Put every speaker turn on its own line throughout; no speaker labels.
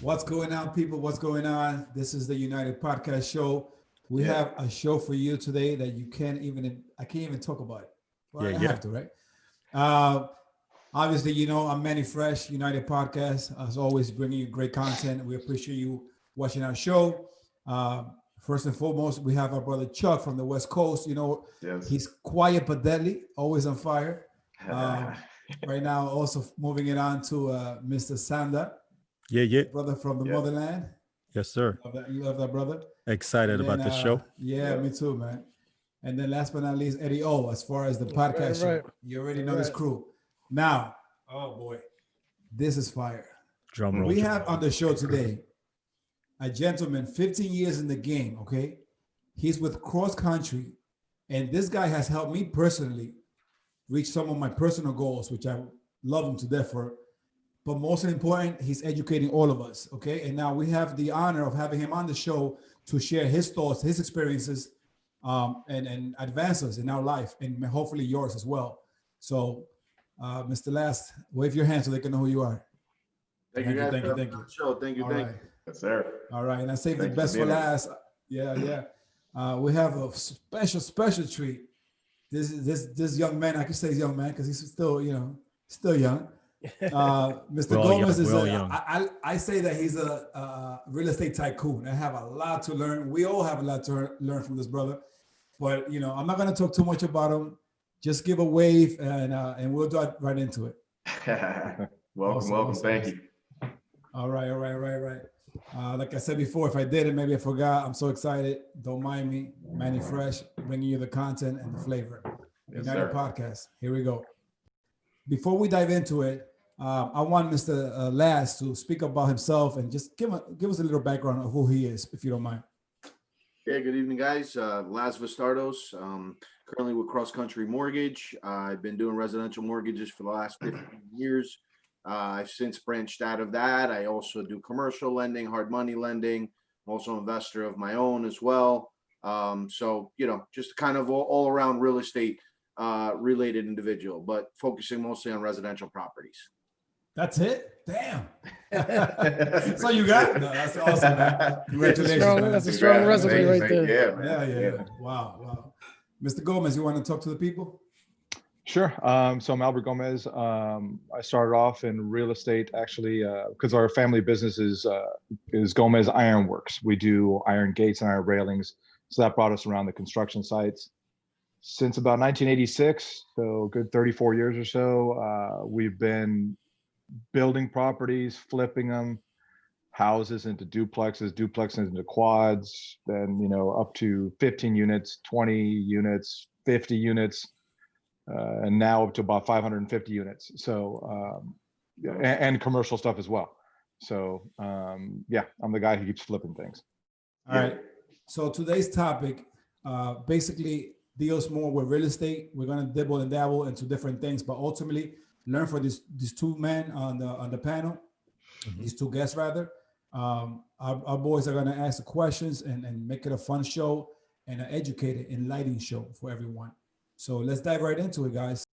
What's going on, people? What's going on? This is the United Podcast Show. We
Yeah.
have a show for you today that I can't even talk about it. Well, I have to, right? Uh, Obviously, I'm Manny Fresh, United Podcast, as always, bringing you great content. We appreciate you watching our show. Uh, First and foremost, we have our brother Chuck from the West Coast.
Yes.
He's quiet but deadly, always on fire. Um, right now, also moving it on to Mr. Sanda,
Yeah.
brother from the
Yeah.
motherland.
Yes, sir.
You love that, brother.
Excited
And
about
then,
this show.
Yeah, me too, man. And then last but not least, Eddie O, as far as the podcast show. You already know this crew. Now, oh boy, this is fire.
Drum roll.
We have on the show today a gentleman, 15 years in the game, okay? He's with cross country, and this guy has helped me personally reach some of my personal goals, which I love him to death for. But most important, he's educating all of us, okay? And now we have the honor of having him on the show to share his thoughts, his experiences, and advance us in our life, and hopefully yours as well. So, Mr. Last, wave your hand so they can know who you are.
Thank you guys.
Thank you.
Show. Thank you.
All
Thank
right.
you. Yes, sir.
All right, and I saved the
Thank you
best
for
for
being here.
last. Yeah. We have a special treat. This young man, I can say young man because he's still young. Mr.
We're all
Gomez
young.
is
We're all young.
I say that he's a real estate tycoon. I have a lot to learn. We all have a lot to learn from this brother. But I'm not going to talk too much about him. Just give a wave and we'll dive right into it.
welcome.
Awesome.
Thank you.
All right. Like I said before, if I did it, maybe I forgot. I'm so excited. Don't mind me. Manny Fresh, bringing you the content and the flavor.
Yes,
United
sir.
Podcast. Here we go. Before we dive into it, I want Mr. Laz to speak about himself and just give us a little background of who he is, if you don't mind.
Yeah, good evening, guys. Lazaros Vastardos, currently with Cross Country Mortgage. I've been doing residential mortgages for the last 15 years. I've since branched out of that. I also do commercial lending, hard money lending. I'm also an investor of my own as well. So, just kind of all around real estate related individual, but focusing mostly on residential properties.
That's it? Damn. That's all you got? No, that's awesome, man. Congratulations, man.
That's a strong resume right there.
Yeah, man.
Yeah. Wow. Mr. Gomez, you want to talk to the people?
Sure. So I'm Albert Gomez. I started off in real estate actually because our family business is Gomez Iron Works. We do iron gates and iron railings. So that brought us around the construction sites. Since about 1986, so good 34 years or so, we've been building properties, flipping them, houses into duplexes into quads, then up to 15 units, 20 units, 50 units, and now up to about 550 units. So and commercial stuff as well. So I'm the guy who keeps flipping things.
All right. So today's topic basically deals more with real estate. We're gonna dibble and dabble into different things, but ultimately learn from these two men on the panel, these two guests rather. Our boys are gonna ask the questions and make it a fun show and an educated, enlightening show for everyone. So let's dive right into it, guys.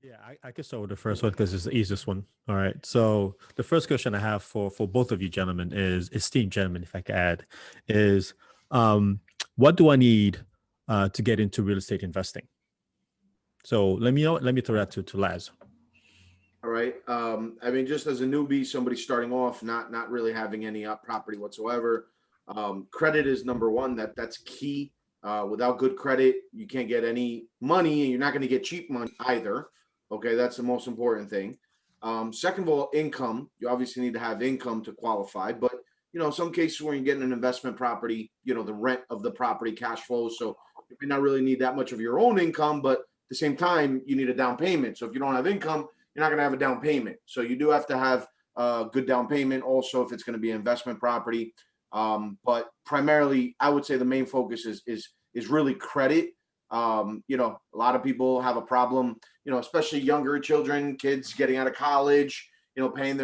Yeah, I can start with the first one because it's the easiest one. All right. So the first question I have for both of you gentlemen esteemed gentlemen, if I could add, is what do I need to get into real estate investing? So let me throw that to Laz.
All right. Just as a newbie, somebody starting off, not really having any property whatsoever. Credit is number one. That's key. Without good credit, you can't get any money, and you're not going to get cheap money either. Okay, that's the most important thing. Second of all, income. You obviously need to have income to qualify, but some cases where you're getting an investment property, the rent of the property, cash flows. So you may not really need that much of your own income, but at the same time, you need a down payment. So if you don't have income, you're not going to have a down payment. So you do have to have a good down payment also if it's going to be an investment property. But primarily, I would say the main focus is really credit. A lot of people have a problem, especially younger children, kids getting out of college, not paying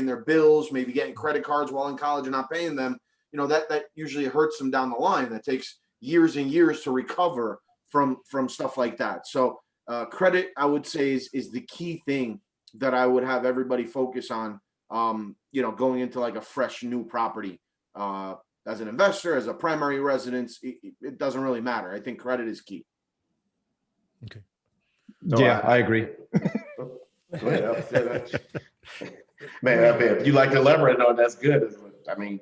their bills, maybe getting credit cards while in college and not paying them. That usually hurts them down the line. That takes years and years to recover from stuff like that. So credit, I would say, is the key thing that I would have everybody focus on going into like a fresh new property. As an investor, as a primary residence, it doesn't really matter. I think credit is key.
Okay.
No,
Yeah, I agree.
Go ahead. I'll say that. Man, if you like to elaborate on, that's good. I mean,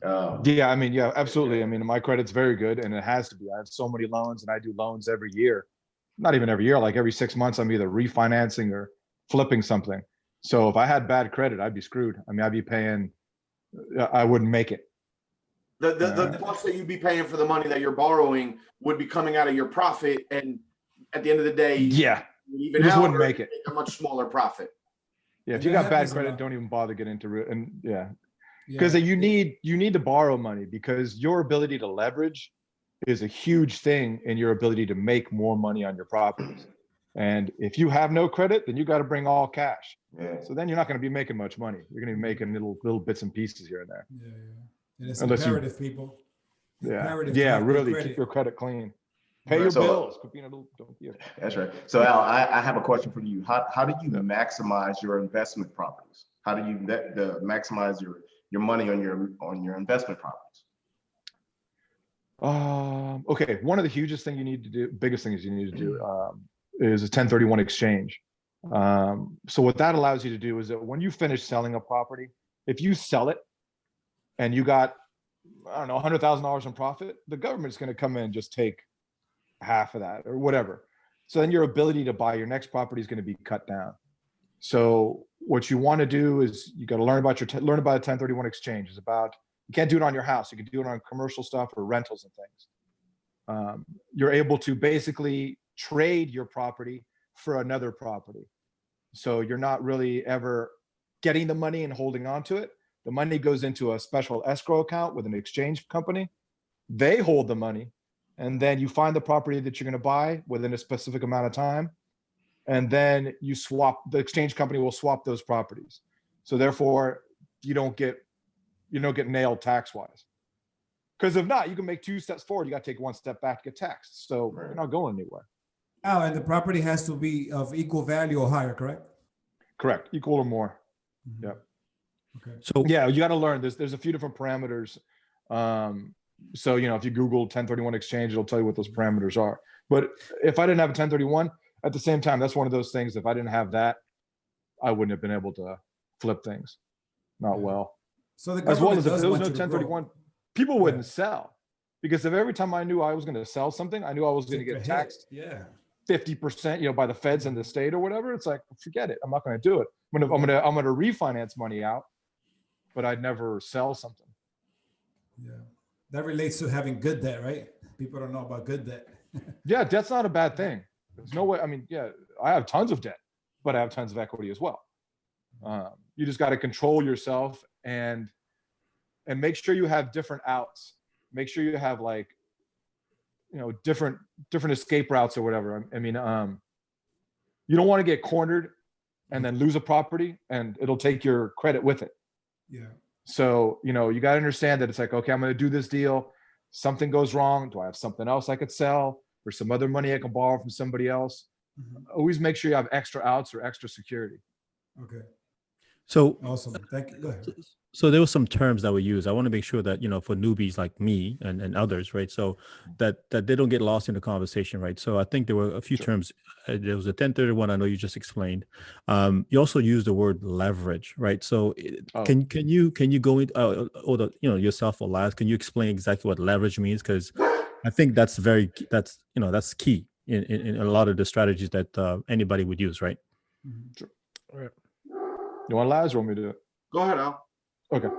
Yeah, I mean, yeah, absolutely. I mean, my credit's very good, and it has to be. I have so many loans, and I do loans every year. Not even every year, like every 6 months, I'm either refinancing or flipping something. So if I had bad credit, I'd be screwed. I mean, I'd be paying, I wouldn't make it.
The cost that you'd be paying for the money that you're borrowing would be coming out of your profit, and at the end of the day,
Yeah,
even
you just
out
wouldn't
or
make it.
a much smaller profit.
Yeah, if
And
you
that
got bad
happens a
credit,
lot.
don't even bother getting into it. And yeah,
Yeah.
because you need to borrow money, because your ability to leverage is a huge thing in your ability to make more money on your properties. And if you have no credit, then you got to bring all cash.
yeah.
So then you're not going to be making much money. You're going to be making little bits and pieces here and there.
Yeah, yeah. And it's
Unless you-
imperative, people.
Yeah,
Imperative to
yeah,
have good
really
credit.
keep your credit clean. Pay
Right.
your
So-
bills. Quit being a little- don't be a-
That's right. So Al, I have a question for you. How do you maximize your investment properties? How do you maximize your money on your investment properties?
Okay, one of the biggest things you need to do is a 1031 exchange. So what that allows you to do is that when you finish selling a property, if you sell it and you got, I don't know, $100,000 in profit, the government's going to come in and just take half of that or whatever. So then your ability to buy your next property is going to be cut down. So what you want to do is you got to learn about a 1031 exchange. It's about, you can't do it on your house. You can do it on commercial stuff or rentals and things. You're able to basically trade your property for another property. So you're not really ever getting the money and holding on to it. The money goes into a special escrow account with an exchange company. They hold the money, and then you find the property that you're going to buy within a specific amount of time. And then you swap, the exchange company will swap those properties. So therefore you don't get nailed tax wise. Because if not, you can make 2 steps forward. You got to take 1 step back to get taxed. So you're not going anywhere.
Oh, and the property has to be of equal value or higher, correct?
Correct. Equal or more.
Mhm.
Yep.
Okay.
So
Yeah, you got to learn this. There's a few different parameters. So, if you Google 1031 exchange, it'll tell you what those parameters are. But if I didn't have a 1031, at the same time, that's one of those things. If I didn't have that, I wouldn't have been able to flip things. Not well.
So the
As well
government
as if
does
there was
want
no
you to grow.
1031, people wouldn't sell. Because if every time I knew I was going to sell something, I knew I was going to
Take a
get
hit.
taxed
Yeah.
50%, by the feds in the state or whatever. It's like, forget it. I'm not going to do it. I'm going to refinance money out, but I'd never sell something.
Yeah. That relates to having good debt, right? People don't know about good debt.
Yeah, debt's not a bad thing. There's no way. I mean, yeah, I have tons of debt, but I have tons of equity as well. You just got to control yourself and make sure you have different outs. Make sure you have different escape routes or whatever. I mean, you don't want to get cornered and then lose a property and it'll take your credit with it.
Yeah.
So, you got to understand that it's like, okay, I'm going to do this deal. Something goes wrong. Do I have something else I could sell or some other money I can borrow from somebody else?
Mhm.
Always make sure you have extra outs or extra security.
Okay.
so
Awesome. Thank you. Go ahead.
So there were some terms that were used. I want to make sure that, for newbies like me and others, right? So that they don't get lost in the conversation, right? So I think there were a few
Sure.
terms. There was a 1031. I know you just explained. You also used the word leverage, right? So
Oh.
can you go into yourself or Laz, can you explain exactly what leverage means? Because I think that's key in a lot of the strategies that anybody would use, right?
Mhm.
You want Laz or want me to do it?
Go ahead, Al.
Okay.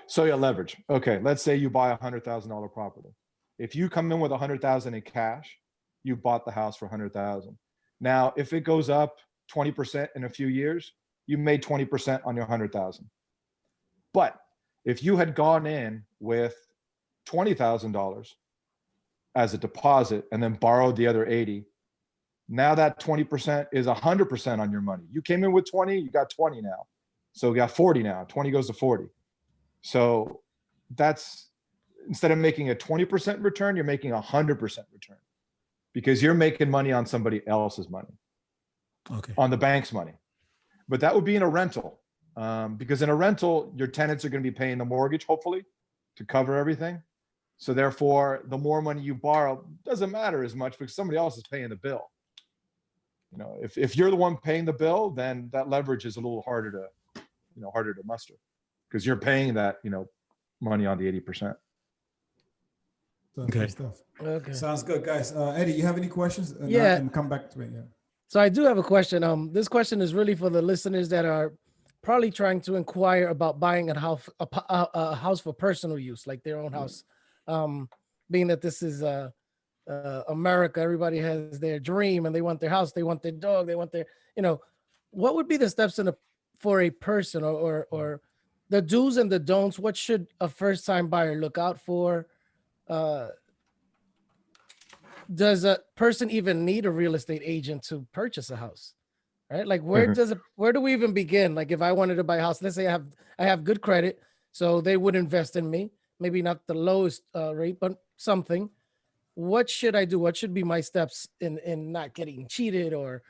So yeah, leverage. Okay. Let's say you buy $100,000 property. If you come in with $100,000 in cash, you bought the house for $100,000. Now, if it goes up 20% in a few years, you made 20% on your $100,000. But if you had gone in with $20,000 as a deposit and then borrowed the other 80, now that 20% is 100% on your money. You came in with 20, you got 20 now. So we got 40 now. 20 goes to 40. So that's, instead of making a 20% return, you're making 100% return because you're making money on somebody else's money,
Okay.
on the bank's money. But that would be in a rental. Because in a rental, your tenants are going to be paying the mortgage, hopefully, to cover everything. So therefore, the more money you borrow doesn't matter as much because somebody else is paying the bill. You know, if you're the one paying the bill, then that leverage is a little harder to, harder to muster because you're paying that, money on the 80%.
Okay.
Good stuff.
Okay.
Sounds good, guys. Eddie, you have any questions?
Yeah.
And come back to me. Yeah.
So I do have a question. This question is really for the listeners that are probably trying to inquire about buying a house for personal use, like their own house. Being that this is America, everybody has their dream and they want their house, they want their dog, they want their, what would be the steps for a person or the do's and the don'ts? What should a first-time buyer look out for? Does a person even need a real estate agent to purchase a house? Right? Like where do we even begin? Like if I wanted to buy a house, let's say I have good credit, so they would invest in me, maybe not the lowest rate, but something. What should I do? What should be my steps in not getting cheated or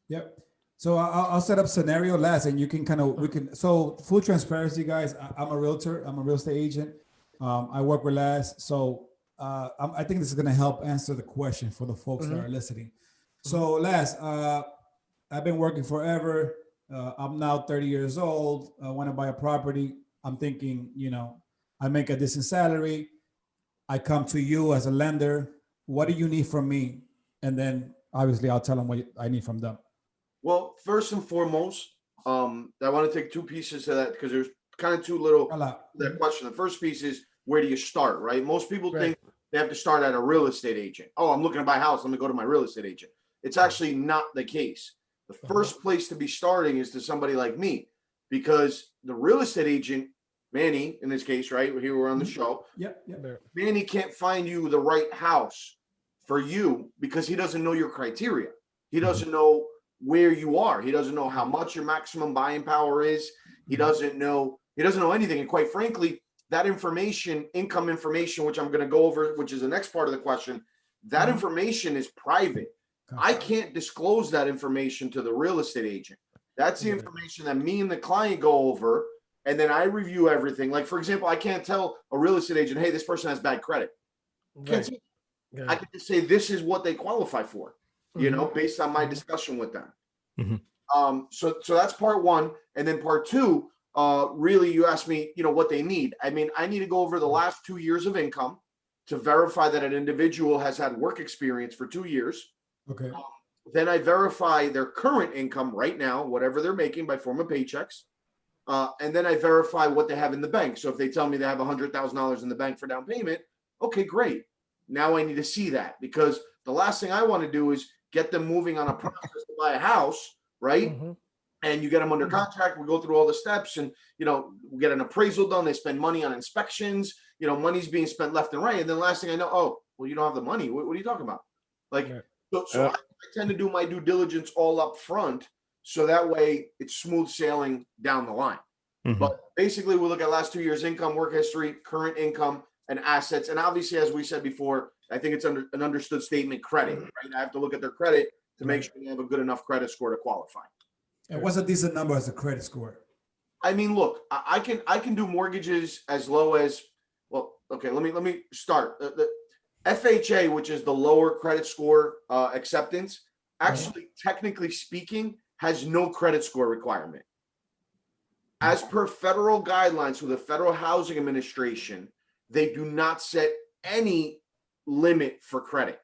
Yep. So I'll set up scenario last, and you can so full transparency, guys. I'm a realtor. I'm a real estate agent. I work with Laz. So I think this is going to help answer the question for the folks that are listening. So Laz, I've been working forever. I'm now 30 years old. I want to buy a property. I'm thinking, I make a decent salary. I come to you as a lender. What do you need from me? And then obviously I'll tell them what I need from them.
Well, first and foremost, I want to take two pieces of that because there's kind of too little that question. The first piece is, where do you start, right? Most people think they have to start at a real estate agent. Oh, I'm looking to buy a house. Let me go to my real estate agent. It's actually not the case. The first place to be starting is to somebody like me, because the real estate agent, Manny, in this case, right? Here we're on the show.
Yep.
Manny can't find you the right house for you because he doesn't know your criteria. He doesn't know where you are. He doesn't know how much your maximum buying power is. He doesn't know anything. And quite frankly, that information, income information, which I'm going to go over, which is the next part of the question, that information is private. I can't disclose that information to the real estate agent. That's the information that me and the client go over, and then I review everything. Like, for example, I can't tell a real estate agent, hey, this person has bad credit. I can just say this is what they qualify for, based on my discussion with them. So that's part one. And then part two, really, you asked me, what they need. I mean, I need to go over the last 2 years of income to verify that an individual has had work experience for 2 years.
Okay.
Then I verify their current income right now, whatever they're making by form of paychecks. And then I verify what they have in the bank. So if they tell me they have $100,000 in the bank for down payment, okay, great. Now I need to see that, because the last thing I want to do is get them moving on a process to buy a house, right? And you get them under contract. We go through all the steps, and we get an appraisal done. They spend money on inspections. Money's being spent left and right. And then the last thing I know, oh, well, you don't have the money. What are you talking about? Like, so I tend to do my due diligence all up front, so that way it's smooth sailing down the line. But basically, we look at last 2 years' income, work history, current income, and assets. And obviously, as we said before, I think it's an understood statement, credit, right? I have to look at their credit to make sure they have a good enough credit score to qualify.
And what's a decent number as a credit score?
I mean, look, I can do mortgages as low as, well, okay, let me start. The FHA, which is the lower credit score acceptance, actually, technically speaking, has no credit score requirement. As per federal guidelines for the Federal Housing Administration, they do not set any limit for credit.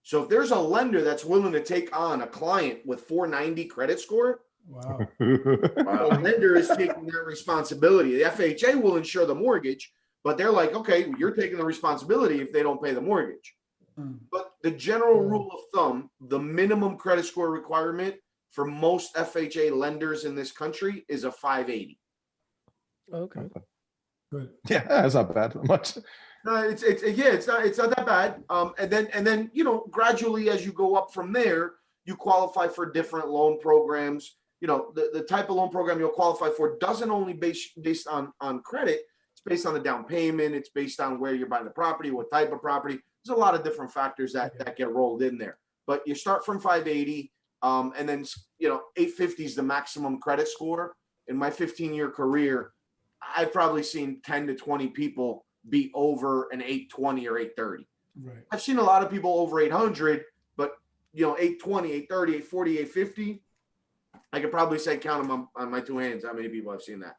So if there's a lender that's willing to take on a client with 490 credit score,
Wow.
the lender is taking that responsibility. The FHA will insure the mortgage, but they're like, okay, you're taking the responsibility if they don't pay the mortgage. But the general rule of thumb, the minimum credit score requirement for most FHA lenders in this country is a 580.
Okay.
Good.
Yeah, that's not bad much.
It's not that bad. And then gradually as you go up from there, you qualify for different loan programs. The type of loan program you'll qualify for doesn't only based on credit. It's based on the down payment. It's based on where you're buying the property, what type of property. There's a lot of different factors that get rolled in there. But you start from 580. And then, 850 is the maximum credit score. In my 15-year career, I've probably seen 10 to 20 people be over an 820 or 830.
Right.
I've seen a lot of people over 800, but 820, 830, 840, 850. I could probably say count them on my two hands how many people I've seen that.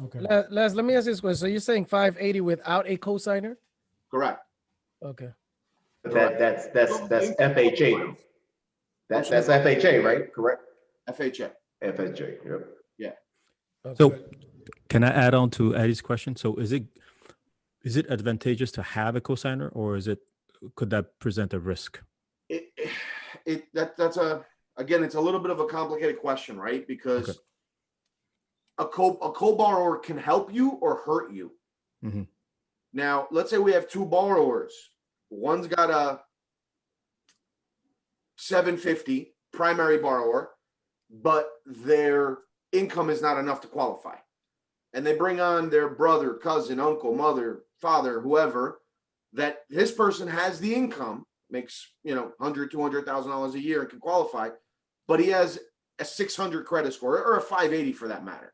Okay.
Les, let me ask this question. So you're saying 580 without a cosigner?
Correct.
Okay.
That's FHA though. That's FHA, right? Correct?
FHA.
FHA, yep.
Okay.
So can I add on to Eddie's question? So is it advantageous to have a cosigner, or could that present a risk?
Again, it's a little bit of a complicated question, right? Because a co-borrower can help you or hurt you.
Mm-hmm.
Now, let's say we have two borrowers. One's got a 750 primary borrower, but their income is not enough to qualify. And they bring on their brother, cousin, uncle, mother, father, whoever, that this person has the income, makes, $100,000, $200,000 a year and can qualify, but he has a 600 credit score or a 580 for that matter.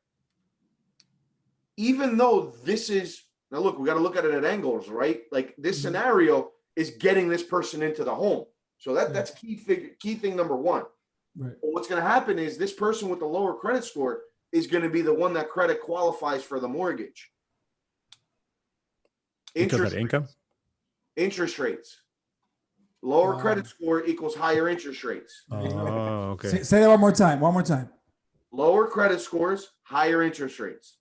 Even though this is, now look, we got to look at it at angles, right? Like this scenario is getting this person into the home. So that's key thing number one.
Right.
But what's going to happen is this person with the lower credit score is going to be the one that credit qualifies for the mortgage.
Because of the income?
Interest rates. Lower credit score equals higher interest rates.
Oh, okay.
Say that one more time. One more time.
Lower credit scores, higher interest rates.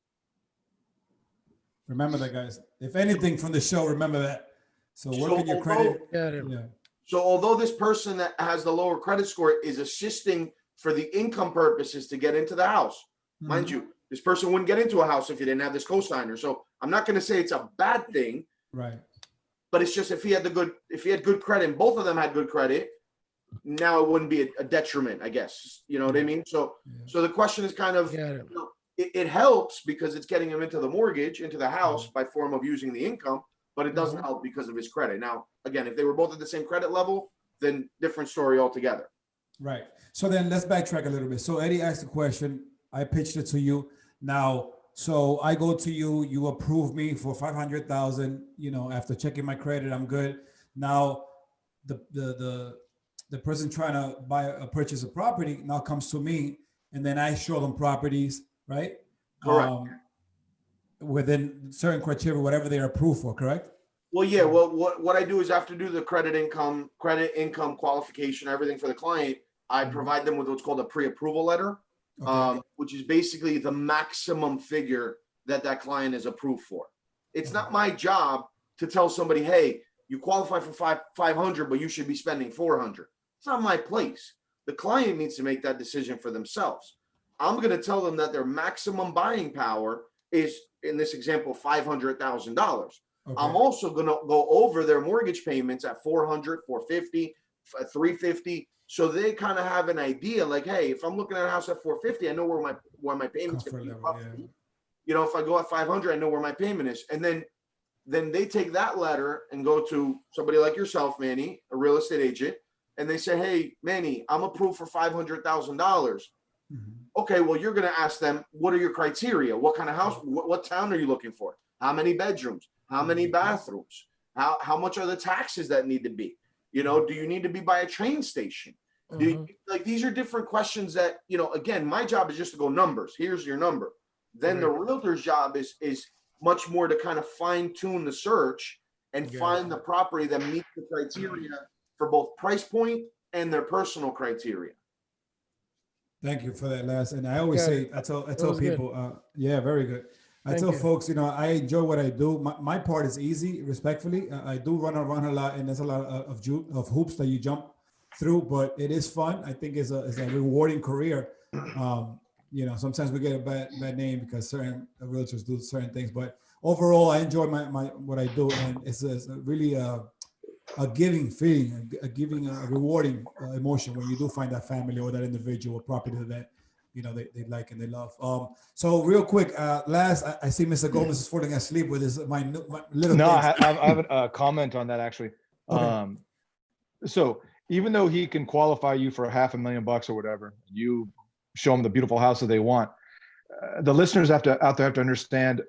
Remember that, guys. If anything from the show, remember that. So working your credit. Yeah.
So although this person that has the lower credit score is assisting for the income purposes to get into the house, mind you, this person wouldn't get into a house if you didn't have this cosigner. So I'm not going to say it's a bad thing,
Right.
but it's just if he had good credit and both of them had good credit, now it wouldn't be a detriment, I guess. You know what I mean? So the question is kind of, it helps because it's getting him into the mortgage, into the house by form of using the income, but it doesn't help because of his credit. Now, again, if they were both at the same credit level, then different story altogether.
Right. So then let's backtrack a little bit. So Eddie asked a question. I pitched it to you. Now, so I go to you, you approve me for 500,000, after checking my credit, I'm good. Now the person trying to purchase a property now comes to me, and then I show them properties, right?
Correct.
Within certain criteria, whatever they are approved for, correct?
Well, yeah. Well, what I do is after do the credit income qualification, everything for the client, I provide them with what's called a pre-approval letter, which is basically the maximum figure that client is approved for. It's not my job to tell somebody, hey, you qualify for 500, but you should be spending 400. It's not my place. The client needs to make that decision for themselves. I'm going to tell them that their maximum buying power is, in this example, $500,000. Okay. I'm also going to go over their mortgage payments at 400, 450, 350. So they kind of have an idea like, hey, if I'm looking at a house at 450, I know where my payment's going to be. Roughly. If I go at 500, I know where my payment is. And then they take that letter and go to somebody like yourself, Manny, a real estate agent, and they say, hey, Manny, I'm approved for $500,000. Okay, well, you're going to ask them, what are your criteria? What kind of house? What town are you looking for? How many bedrooms? How many bathrooms? How much are the taxes that need to be? Do you need to be by a train station? These are different questions that, again, my job is just to go numbers. Here's your number. Then the realtor's job is much more to kind of fine tune the search and find the property that meets the criteria for both price point and their personal criteria.
Thank you for that, Les. And I always say, I tell people, very good. I tell folks, I enjoy what I do. My part is easy, respectfully. I do run a lot, and there's a lot of hoops that you jump through, but it is fun. I think it's a rewarding career. Sometimes we get a bad name because certain realtors do certain things, but overall, I enjoy my what I do, and it's really a giving feeling, a rewarding emotion when you do find that family or that individual property that they like and they love. So real quick, last I see Mr. Gomez is falling asleep with my little.
No, I have a comment on that actually.
Okay.
So even though he can qualify you for $500,000 or whatever, you show them the beautiful house that they want. The listeners out there have to understand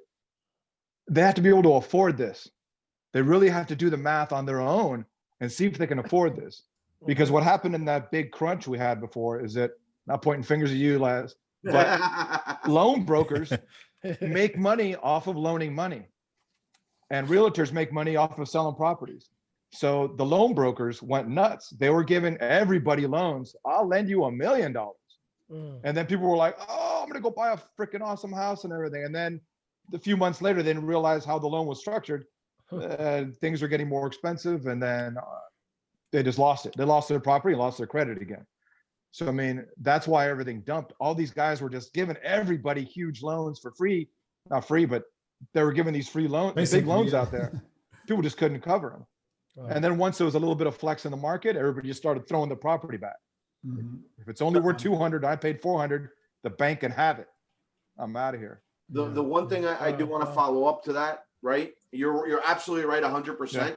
they have to be able to afford this. They really have to do the math on their own and see if they can afford this. Because what happened in that big crunch we had before is that, not pointing fingers at you, Laz, but loan brokers make money off of loaning money, and realtors make money off of selling properties. So the loan brokers went nuts. They were giving everybody loans. I'll lend you $1 million. And then people were like, oh, I'm going to go buy a freaking awesome house and everything. And then a few months later, they didn't realize how the loan was structured. Things are getting more expensive. And then they just lost it. They lost their property and lost their credit again. So, I mean, that's why everything dumped. All these guys were just giving everybody huge loans for free. Not free, but they were giving these free loans, big loans out there. People just couldn't cover them. Wow. And then once there was a little bit of flex in the market, everybody just started throwing the property back. If it's only worth 200, I paid 400, the bank can have it. I'm out of here.
The one thing I do want to follow up to that, right? You're absolutely right, 100%.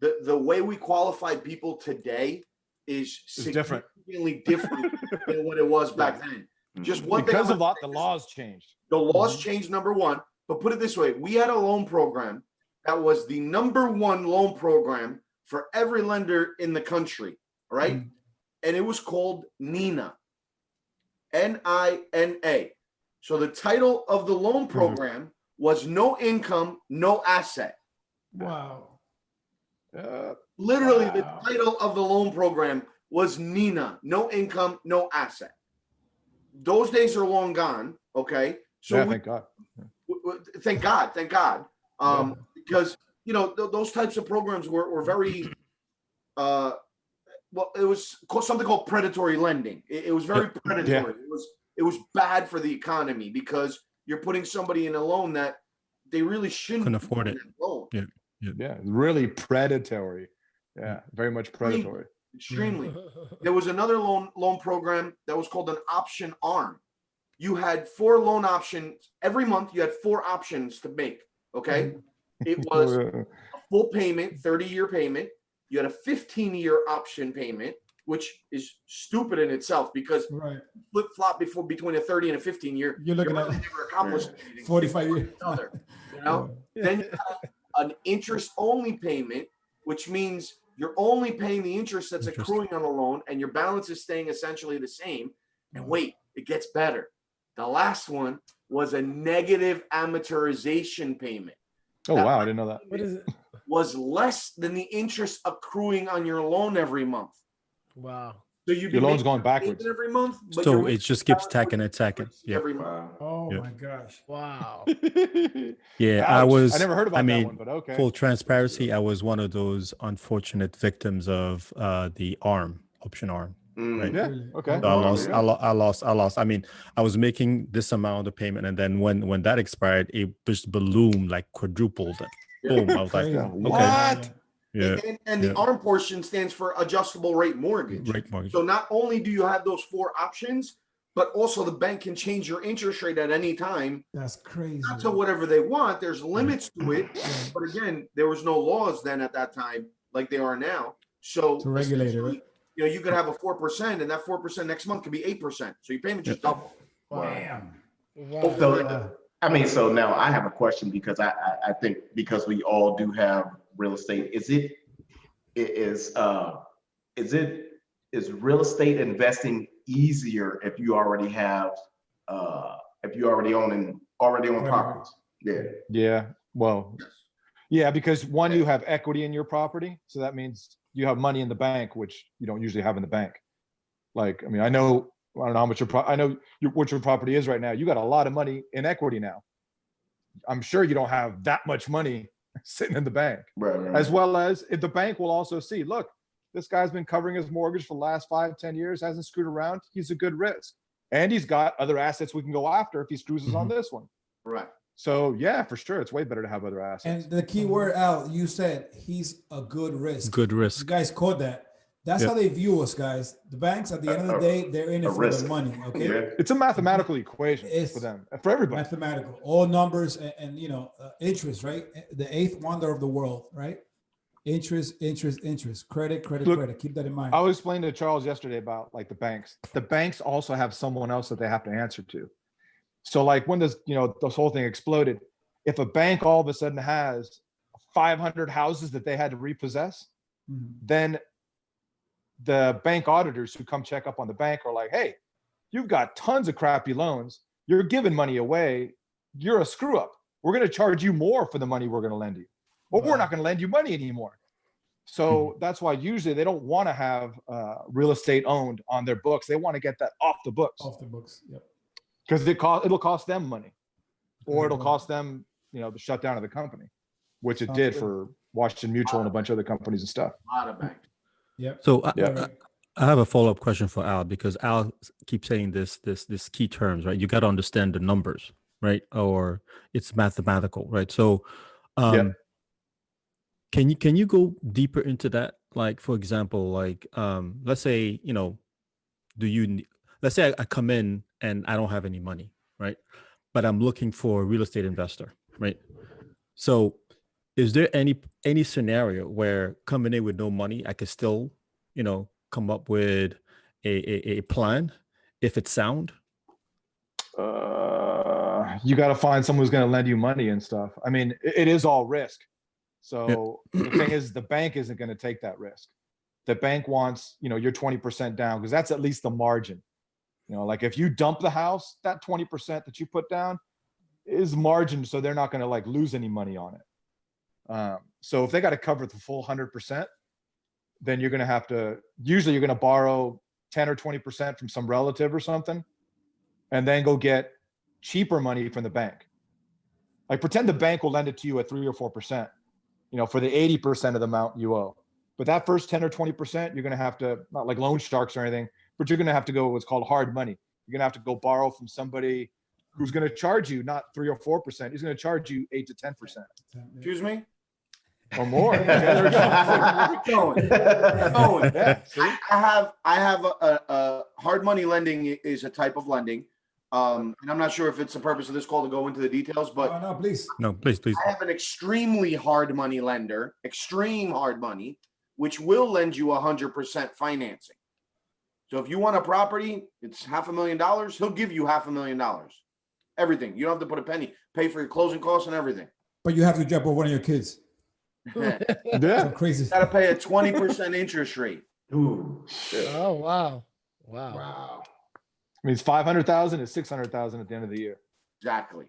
Yeah. The way we qualify people today is significantly different than what it was back then. Just one thing,
because of the laws changed.
The laws changed, number one. But put it this way: we had a loan program that was the #1 loan program for every lender in the country, right? And it was called NINA, NINA. So the title of the loan program was no income, no asset.
Wow.
Literally, the title of the loan program was NINA, no income, no asset. Those days are long gone. Okay. So
yeah, thank God.
Thank God. Because, you know, those types of programs were very, well, it was something called predatory lending. It was very predatory. It was bad for the economy because you're putting somebody in a loan that they really couldn't
afford it.
Loan.
Yeah, really predatory. Yeah, very much predatory.
Extremely. There was another loan program that was called an option arm. You had 4 loan options every month. You had 4 options to make. Okay, it was a full payment, 30-year payment. You had a 15-year option payment, which is stupid in itself because flip-flop between a 30 and a 15-year,
you're looking
really
at
never accomplished
45 years.
You know, then you have an interest-only payment, which means you're only paying the interest that's accruing on the loan, and your balance is staying essentially the same. And wait, it gets better. The last one was a negative amortization payment.
Oh, wow, I didn't know that.
What is it?
Was less than the interest accruing on your loan every month.
Wow.
So
your loan's going backwards
every month. But
so it just keeps tacking and tacking.
Every month.
Oh my gosh.
Wow.
Yeah,
I never heard about that one, but okay.
Full transparency, I was one of those unfortunate victims of the option arm. Right.
Yeah. Okay.
So I lost. I mean, I was making this amount of payment, and then when that expired, it just ballooned, like quadrupled. Boom! I was like, okay.
What?
Yeah.
And the ARM portion stands for adjustable rate mortgage. So not only do you have those 4 options, but also the bank can change your interest rate at any time.
That's crazy.
Not to whatever they want. There's limits to it. But again, there was no laws then at that time like there are now. So
to regulate it, right?
You know, you could have a 4%, and that 4% next month could be 8%. So your payment just double.
Damn.
Wow. So, I mean, so now I have a question because I think because we all do have real estate, is real estate investing easier if you already have if you already own properties?
Yeah. Well, yeah, because one, you have equity in your property, so that means you have money in the bank, which you don't usually have in the bank. Like, I mean, I don't know how much what your property is right now. You got a lot of money in equity now. I'm sure you don't have that much money sitting in the bank.
Right.
As well as if the bank will also see, look, this guy's been covering his mortgage for the last 5-10 years, hasn't screwed around. He's a good risk. And he's got other assets we can go after if he screws us on this one.
Right.
So yeah, for sure, it's way better to have other assets.
And the key word, Al, you said he's a good risk.
Good risk.
You guys caught that. That's how they view us, guys. The banks, at the end of the day, they're in it for the money. Okay,
it's a mathematical equation for them, for everybody.
Mathematical, all numbers and you know, interest, right? The 8th wonder of the world, right? Interest, credit,
Look,
credit. Keep that in mind.
I was explaining to Charles yesterday about like the banks. The banks also have someone else that they have to answer to. So like when this whole thing exploded, if a bank all of a sudden has 500 houses that they had to repossess, then the bank auditors who come check up on the bank are like, hey, you've got tons of crappy loans. You're giving money away. You're a screw up. We're going to charge you more for the money we're going to lend you. Or we're not going to lend you money anymore. So that's why usually they don't want to have real estate owned on their books. They want to get that off the books.
Off the books, yep.
Because it'll cost them money, or it'll cost them, the shutdown of the company, which it did for Washington Mutual and a bunch of other companies and stuff.
A lot of banks.
Yep.
So I have a follow-up question for Al, because Al keeps saying this key terms, right? You got to understand the numbers, right? Or it's mathematical, right? So can you go deeper into that? Like, for example, like let's say, let's say I come in and I don't have any money, right? But I'm looking for a real estate investor, right? So is there any scenario where coming in with no money, I could still, come up with a plan if it's sound?
You got to find someone who's going to lend you money and stuff. I mean, it is all risk. So the thing is, the bank isn't going to take that risk. The bank wants, your 20% down, because that's at least the margin. Like if you dump the house, that 20% that you put down is margin. So they're not going to like lose any money on it. So if they got to cover the full 100%, then you're going to have to, usually you're going to borrow 10 or 20% from some relative or something, and then go get cheaper money from the bank. Like pretend the bank will lend it to you at 3 or 4%, for the 80% of the amount you owe. But that first 10 or 20%, you're going to have to, not like loan sharks or anything, but you're going to have to go what's called hard money. You're going to have to go borrow from somebody who's going to charge you not 3 or 4%. He's going to charge you 8 to 10%.
Excuse me?
Or more.
Going.
Yeah, see?
I have a hard money lending is a type of lending. And I'm not sure if it's the purpose of this call to go into the details, but
No, please.
No, please.
I have an extremely hard money lender, extreme hard money, which will lend you 100% financing. So if you want a property, it's $500,000. He'll give you $500,000. Everything. You don't have to put a penny. Pay for your closing costs and everything.
But you have to drop off one of your kids.
Yeah.
Crazy.
You got to pay a 20% interest rate.
Ooh.
Oh, wow.
Wow.
Means 500,000 is 600,000 at the end of the year.
Exactly.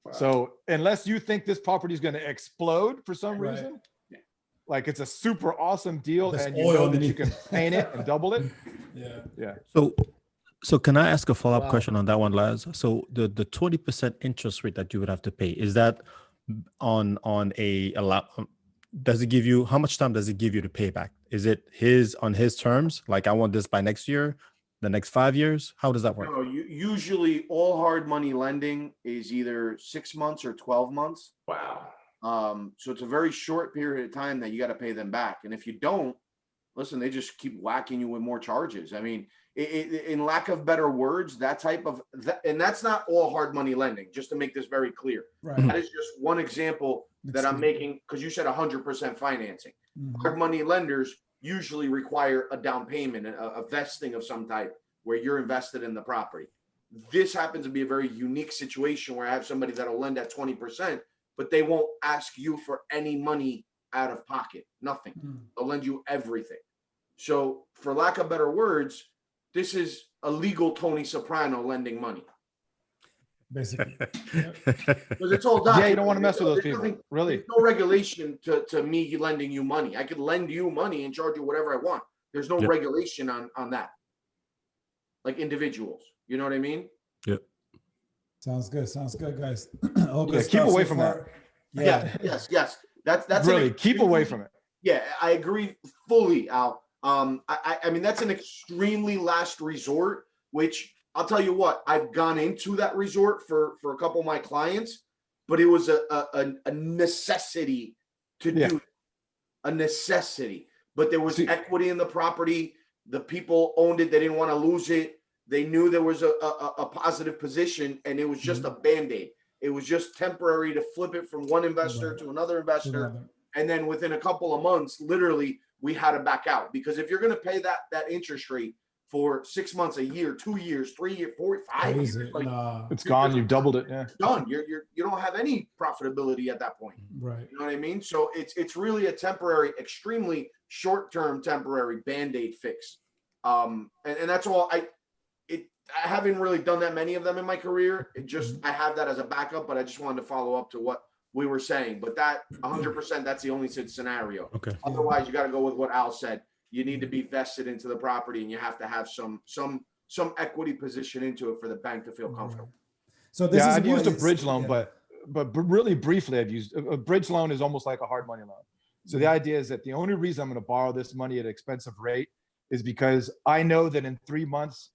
Wow.
So unless you think this property is going to explode for some
Right.
reason, like it's a super awesome deal,
There's
and you
oil
know that you
underneath.
can paint it and double it.
Yeah.
So can I ask a follow-up
Wow.
question on that one, Laz? So the 20% interest rate that you would have to pay, is that on a does it give you, how much time does it give you to pay back? Is it on his terms? Like I want this by next year, the next 5 years? How does that work?
No, usually all hard money lending is either 6 months or 12 months.
Wow.
So it's a very short period of time that you got to pay them back. And if you don't, listen, they just keep whacking you with more charges. I mean, in lack of better words, that type of, and that's not all hard money lending, just to make this very clear.
Right.
That is just one example that I'm making, because you said 100% financing.
Mhm.
Hard money lenders usually require a down payment, a vesting of some type where you're invested in the property. This happens to be a very unique situation where I have somebody that'll lend at 20%, but they won't ask you for any money out of pocket, nothing.
Mhm.
They'll lend you everything. So for lack of better words, this is a legal Tony Soprano lending money.
Basically.
Because it's all
Yeah,
documented.
you don't want to mess with those
There's
people,
nothing-
really.
There's no regulation to me lending you money. I could lend you money and charge you whatever I want. There's no
Yep.
regulation on that. Like individuals, you know what I mean?
Sounds good, guys.
Yeah, keep away from that.
Yeah.
Yes. That's
Really, keep away from it.
Yeah, I agree fully, Al. I mean, that's an extremely last resort, which I'll tell you what, I've gone into that resort for a couple of my clients, but it was a necessity to do, a necessity. But there was equity in the property. The people owned it. They didn't want to lose it. They knew there was a positive position, and it was just a Band-Aid. It was just temporary to flip it from one investor to another investor. And then within a couple of months, literally, we had to back out, because if you're going to pay that interest rate for 6 months, a year, 2 years, 3 years, 4, 5 years,
Crazy.
like
Nah.
It's gone. You've doubled it. Yeah.
done. You don't have any profitability at that point.
Right.
You know what I mean? So it's really a temporary, extremely short-term temporary Band-Aid fix. And that's all. I haven't really done that many of them in my career. I have that as a backup, but I just wanted to follow up to what we were saying. But that 100%, that's the only scenario.
Okay.
Otherwise, you got to go with what Al said. You need to be vested into the property, and you have to have some equity position into it for the bank to feel comfortable.
So this is
I've used a
what
bridge
is-
loan,
yeah.
but really briefly, I've used a bridge loan is almost like a hard money loan. So the idea is that the only reason I'm going to borrow this money at an expensive rate is because I know that in 3 months,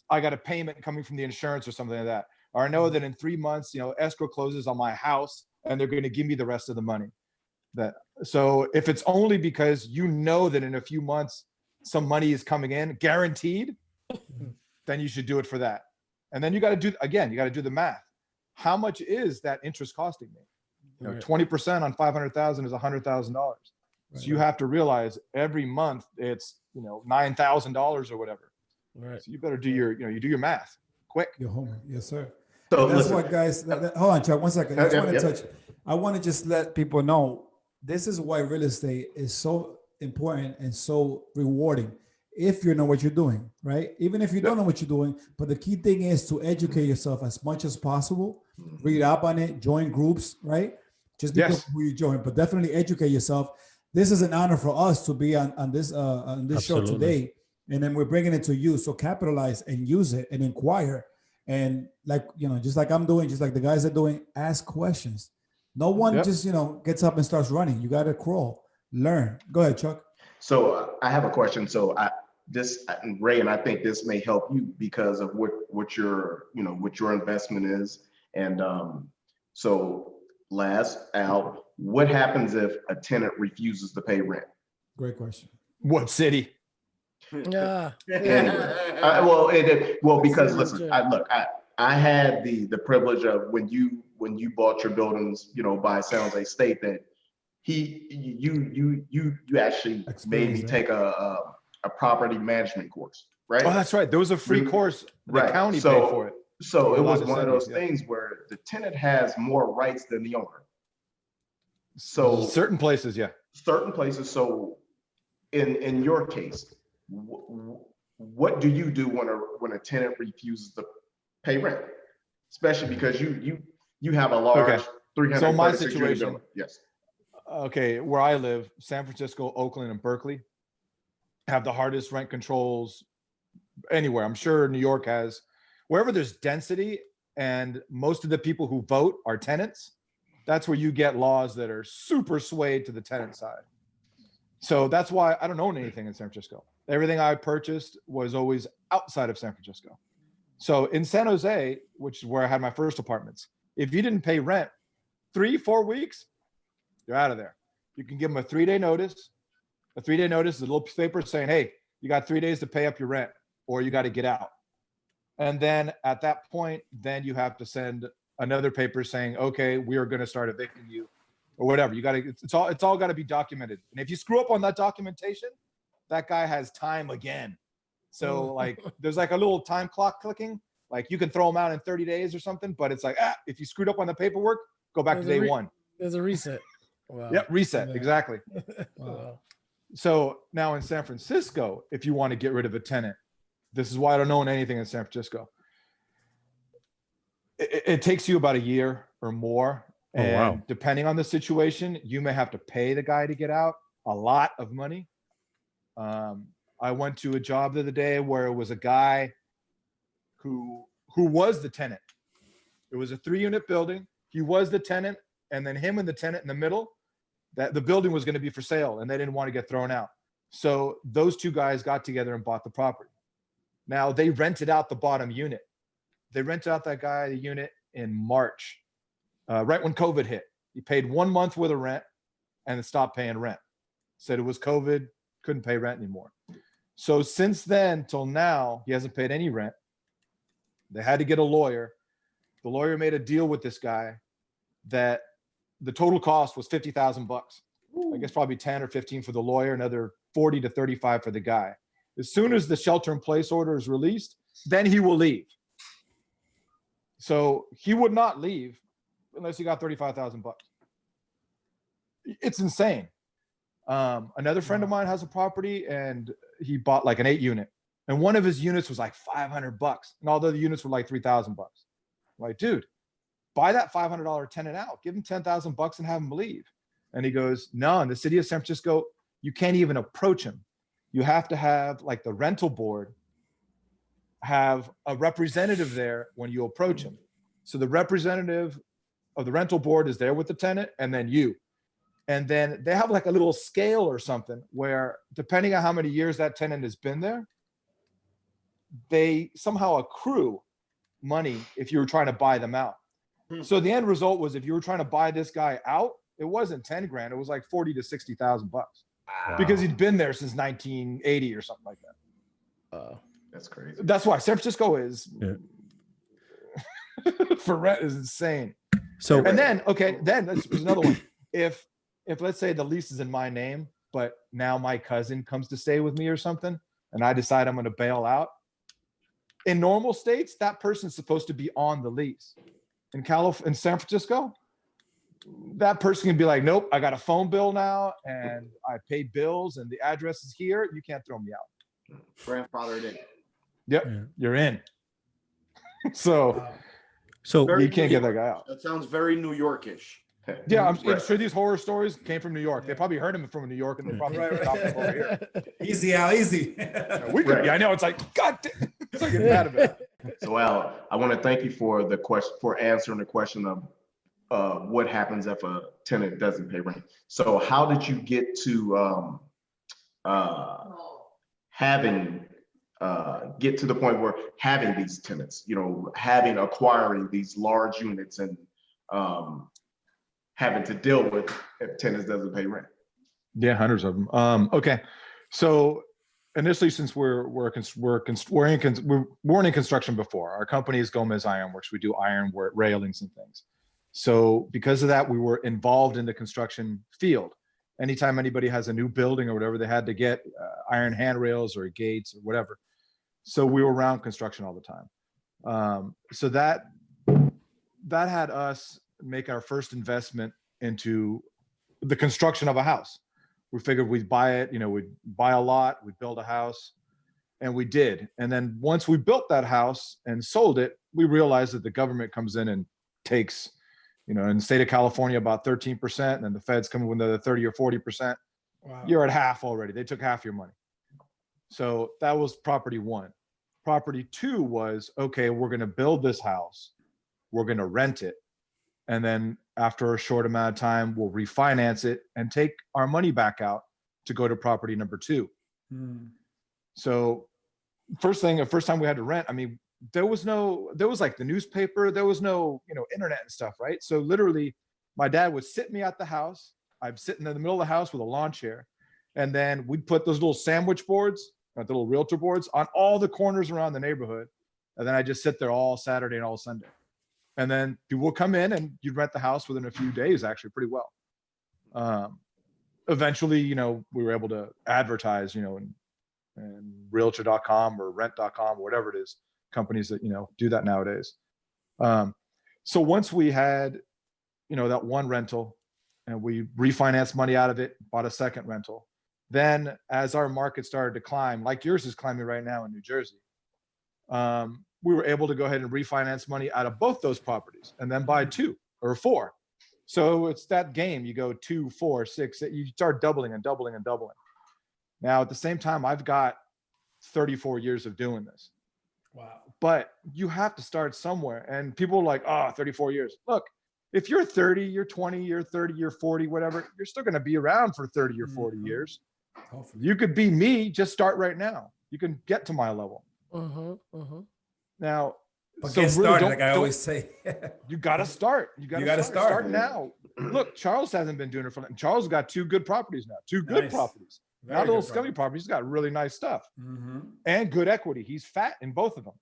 I got a payment coming from the insurance or something like that. Or I know that in 3 months, escrow closes on my house and they're going to give me the rest of the money. So if it's only because you know that in a few months some money is coming in guaranteed, then you should do it for that. And then you got to do the math. How much is that interest costing me? 20% on 500,000 is $100,000. So you have to realize every month it's $9,000 or whatever.
Right.
So you better do you do your math quick.
Your homework. Yes, sir.
So
And that's
listen,
what guys, hold on, Chuck, 1 second. I just want to
Yep.
touch. I want to just let people know this is why real estate is so important and so rewarding if you know what you're doing, right? Even if you don't know what you're doing, but the key thing is to educate yourself as much as possible, read up on it, join groups, right? Just because
Yes.
of who you join, but definitely educate yourself. This is an honor for us to be on this show
Absolutely.
today. And then we're bringing it to you. So capitalize and use it and inquire. And just like I'm doing, just like the guys are doing, ask questions. No one
Yep.
just, gets up and starts running. You got to crawl, learn. Go ahead, Chuck.
so I have a question. So Ray, and I think this may help you because of what your investment is. And so Al, what happens if a tenant refuses to pay rent?
Great question.
What city?
Yeah.
Because listen, I had the privilege of when you bought your buildings, by San Jose State, that you actually made me
Experience,
take a property management course, right?
Oh, that's right. There was a free course. The
Right.
county
So-
paid for it.
So
You're
it was
allowed to
one of
send
those
it, yeah.
things where the tenant has more rights than the owner. So
Certain places, yeah.
certain places. So in your case, what do you do when a tenant refuses to pay rent, especially because you have a large
Okay.
336
So my
unit
situation-
building. Yes.
Okay, where I live, San Francisco, Oakland, and Berkeley have the hardest rent controls anywhere. I'm sure New York has. Wherever there's density and most of the people who vote are tenants, that's where you get laws that are super swayed to the tenant side. So that's why I don't own anything in San Francisco. Everything I purchased was always outside of San Francisco. So in San Jose, which is where I had my first apartments, if you didn't pay rent 3-4 weeks, you're out of there. You can give them a 3-day notice. A 3-day notice is a little paper saying, hey, you got 3 days to pay up your rent or you got to get out. And then at that point, then you have to send another paper saying, okay, we are going to start evicting you or whatever. You got to, it's all got to be documented. And if you screw up on that documentation, that guy has time again. So like, there's like a little time clock clicking, like you can throw them out in 30 days or something, but it's like, if you screwed up on the paperwork, go back to day one.
There's a reset. Wow.
Yep. Reset.
Yeah.
Exactly.
Wow.
So now in San Francisco, if you want to get rid of a tenant, this is why I don't own anything in San Francisco. It takes you about a year or more.
Oh,
And
wow.
depending on the situation, you may have to pay the guy to get out a lot of money. I went to a job the other day where it was a guy who was the tenant. It was a 3-unit building. He was the tenant, and then him and the tenant in the middle, that the building was going to be for sale and they didn't want to get thrown out. So those two guys got together and bought the property. Now they rented out the bottom unit. They rented out that guy the unit in March, right when COVID hit. He paid 1 month worth of rent and then stopped paying rent. Said it was COVID, couldn't pay rent anymore. So since then till now, he hasn't paid any rent. They had to get a lawyer. The lawyer made a deal with this guy that the total cost was $50,000. I guess probably 10 or 15 for the lawyer, another 40 to 35 for the guy. As soon as the shelter in place order is released, then he will leave. So he would not leave unless he got $35,000. It's insane. Another friend of mine has a property and he bought like an 8-unit, and one of his units was like $500, and all the other units were like $3,000. I'm like, dude, buy that $500 tenant out, give him $10,000 and have him leave. And he goes, no, in the city of San Francisco, you can't even approach him. You have to have like the rental board have a representative there when you approach him. So the representative of the rental board is there with the tenant, and then you. And then they have like a little scale or something where, depending on how many years that tenant has been there, they somehow accrue money if you were trying to buy them out. So the end result was, if you were trying to buy this guy out, it wasn't 10 grand, it was like 40 to 60,000 bucks, because he'd been there since 1980 or something like that.
That's crazy.
That's why San Francisco is for rent is insane.
So
And then, okay, then there's another one. If let's say the lease is in my name, but now my cousin comes to stay with me or something, and I decide I'm going to bail out, in normal states, that person's supposed to be on the lease. In San Francisco, that person can be like, nope, I got a phone bill now, and I paid bills, and the address is here. You can't throw me out.
Grandfathered in.
Yep,
Yeah.
you're in. So
so
you can't get that guy out.
That sounds very New Yorkish.
Yeah, I'm
Right.
sure these horror stories came from New York. They probably heard him from New York, and they probably adopted him over here.
Easy, Al, easy.
We could be. I know, it's like, God damn, it's like getting mad about it.
So Al, I want to thank you for the question, for answering the question of what happens if a tenant doesn't pay rent. So how did you get to get to the point where having these tenants, acquiring these large units and having to deal with if tenants doesn't pay rent?
Yeah, hundreds of them. Okay, so initially, since we weren't in construction before, our company is Gomez Ironworks. We do iron railings and things. So because of that, we were involved in the construction field. Anytime anybody has a new building or whatever, they had to get iron handrails or gates or whatever. So we were around construction all the time. So that had us make our first investment into the construction of a house. We figured we'd buy it, we'd buy a lot, we'd build a house, and we did. And then once we built that house and sold it, we realized that the government comes in and takes, in the state of California, about 13%, and then the feds come in with another 30 or 40%.
Wow.
You're at half already. They took half your money. So that was property one. Property two was, okay, we're going to build this house, we're going to rent it, and then after a short amount of time, we'll refinance it and take our money back out to go to property number two. So first time we had to rent, there was like the newspaper, there was no, internet and stuff, right? So literally my dad would sit me at the house. I'm sitting in the middle of the house with a lawn chair. And then we'd put those little sandwich boards, the little realtor boards, on all the corners around the neighborhood. And then I just sit there all Saturday and all Sunday. And then people would come in and you'd rent the house within a few days, actually pretty well. Eventually, we were able to advertise, and realtor.com or rent.com or whatever it is, companies that, do that nowadays. So once we had, that one rental and we refinanced money out of it, bought a second rental. Then as our market started to climb, like yours is climbing right now in New Jersey, we were able to go ahead and refinance money out of both those properties and then buy 2 or 4. So it's that game. You go 2, 4, 6, you start doubling and doubling and doubling. Now, at the same time, I've got 34 years of doing this.
Wow.
But you have to start somewhere. And people are like, 34 years. Look, if you're 30, you're 20, you're 30, you're 40, whatever, you're still going to be around for 30 or 40 years.
Hopefully.
You could be me, just start right now. You can get to my level. Now,
But
so
get
really
started, like I always say.
you got to start. You got to start now. Look, Charles hasn't been doing it for long. Charles got 2 good properties now, 2 good
Nice.
properties.
Very
Not little
good
scummy properties. He's got really nice stuff and good equity. He's fat in both of them.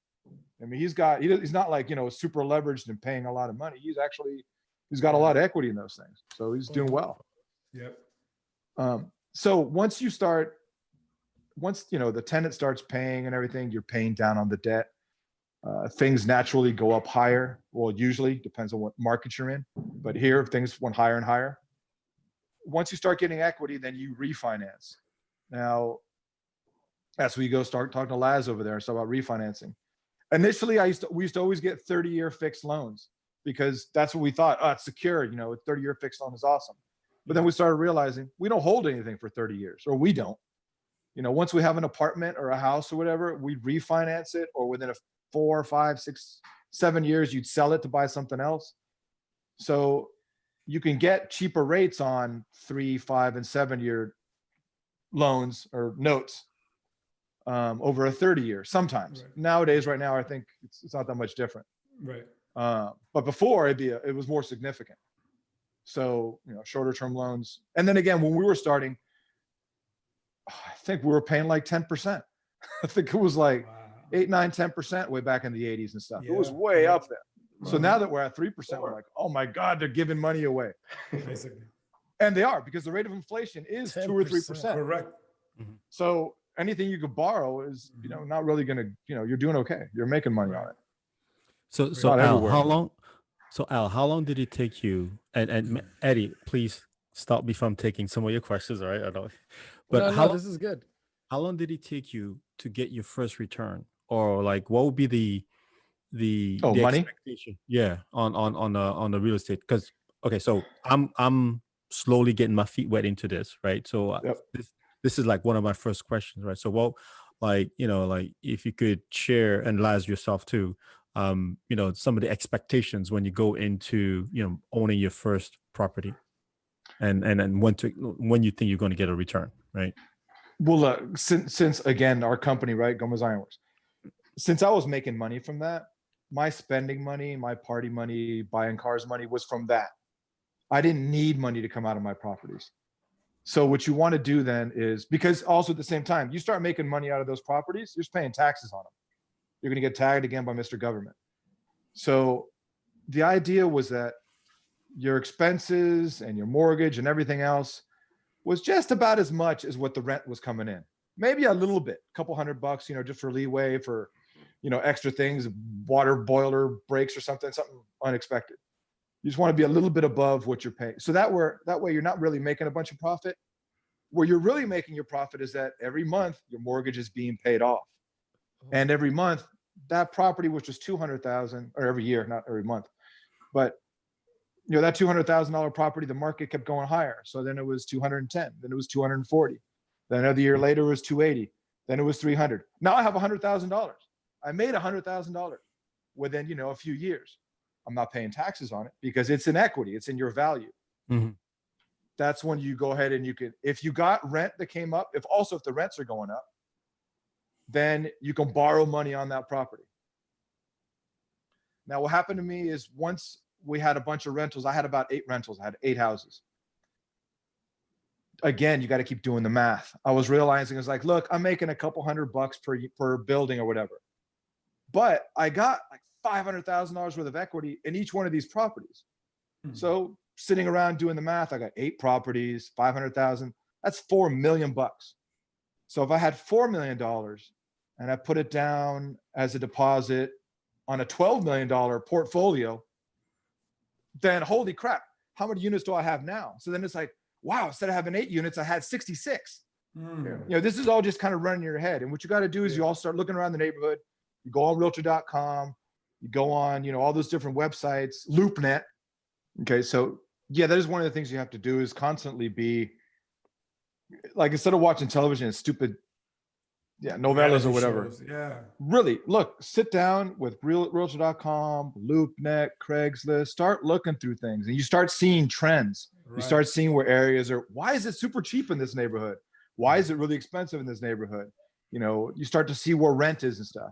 He's not like, super leveraged and paying a lot of money. He's He's got a lot of equity in those things. So he's doing well.
Yep.
So once you know, the tenant starts paying and everything, you're paying down on the debt. Things naturally go up higher. Well, usually depends on what market you're in, but here things went higher and higher. Once you start getting equity, then you refinance. Now, that's where you go start talking to Laz over there and stuff about refinancing. Initially, we used to always get 30-year fixed loans because that's what we thought. Oh, it's secure. You know, a 30-year fixed loan is awesome. But then we started realizing we don't hold anything for 30 years, or we don't. You know, once we have an apartment or a house or whatever, we refinance it, or within 4, 5, 6, 7 years, you'd sell it to buy something else. So you can get cheaper rates on 3, 5, and 7-year loans or notes over a 30-year sometimes.
Right.
Nowadays, right now, I think it's not that much different.
Right.
But before it was more significant. So, you know, shorter term loans. And then again, when we were starting, I think we were paying like 10%. I think it was like 8, 9, 10% way back in the 80s and stuff. It was
Yeah.
way up there. So
Right.
now that we're at 3%, we're like, oh my God, they're giving money away.
Basically.
And they are, because the rate of inflation is 2 or 3%.
Correct.
So anything you could borrow is, you know, not really going to, you know, you're doing okay. You're making money on it.
So
Not
Al,
everywhere.
how long did it take you? And Eddie, please stop me from taking some of your questions. All right, I know. But
No, this is good.
how long did it take you to get your first return, or like what would be the
money?
expectation? Yeah, on the real estate. Because okay, so I'm slowly getting my feet wet into this, right? So
Yep.
this is like one of my first questions, right? So well, like, you know, like if you could share, and Laz yourself too, you know, some of the expectations when you go into, you know, owning your first property, and when you think you're going to get a return, right?
Well, since again, our company, right, Gomez Ironworks, since I was making money from that, my spending money, my party money, buying cars money was from that. I didn't need money to come out of my properties. So what you want to do then is, because also at the same time, you start making money out of those properties, you're just paying taxes on them. You're going to get tagged again by Mr. Government. So the idea was that your expenses and your mortgage and everything else was just about as much as what the rent was coming in. Maybe a little bit, a couple $100, you know, just for leeway, for, you know, extra things, water boiler breaks or something unexpected. You just want to be a little bit above what you're paying. So that way you're not really making a bunch of profit. Where you're really making your profit is that every month your mortgage is being paid off. And every month that property, which was $200,000, or every year, not every month, but you know, that $200,000 property, the market kept going higher. So then it was 210, then it was 240. Then another year later it was 280. Then it was 300. Now I have $100,000. I made $100,000 within, you know, a few years. I'm not paying taxes on it because it's in equity. It's in your value.
Mm-hmm.
That's when you go ahead and you can, if you got rent that came up, if the rents are going up, then you can borrow money on that property. Now, what happened to me is once we had a bunch of rentals, I had about 8 rentals. I had 8 houses. Again, you got to keep doing the math. I was realizing, it's like, look, I'm making a couple $100 per building or whatever, but I got like $500,000 worth of equity in each one of these properties. Mm-hmm. So sitting around doing the math, I got 8 properties, 500,000. That's $4 million. So if I had $4 million and I put it down as a deposit on a $12 million portfolio, then holy crap, how many units do I have now? So then it's like, wow, instead of having 8 units, I had 66. You know, this is all just kind of running in your head. And what you got to do is you all start looking around the neighborhood. You go on realtor.com, you go on, you know, all those different websites, LoopNet. Okay. So yeah, that is one of the things you have to do, is constantly be like, instead of watching television and stupid, novellas or whatever.
Shows. Yeah.
Really look, sit down with realtor.com, LoopNet, Craigslist, start looking through things and you start seeing trends. Right. You start seeing where areas are, why is it super cheap in this neighborhood? Why is it really expensive in this neighborhood? You know, you start to see where rent is and stuff.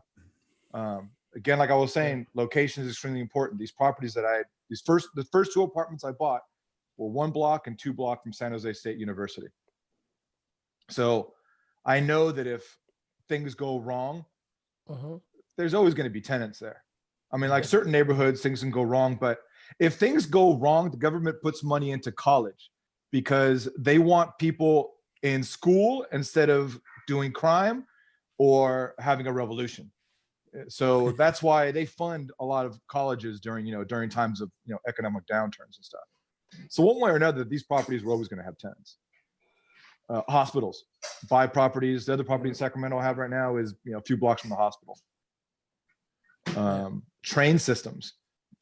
Again, like I was saying, location is extremely important. These properties that the first 2 apartments I bought were 1 block and 2 block from San Jose State University. So I know that if things go wrong, there's always going to be tenants there. I mean, like certain neighborhoods, things can go wrong, but if things go wrong, the government puts money into college because they want people in school instead of doing crime or having a revolution. So that's why they fund a lot of colleges during, during times of, economic downturns and stuff. So one way or another, these properties were always going to have tenants. Hospitals buy properties. The other property in Sacramento I have right now is, a few blocks from the hospital. Train systems.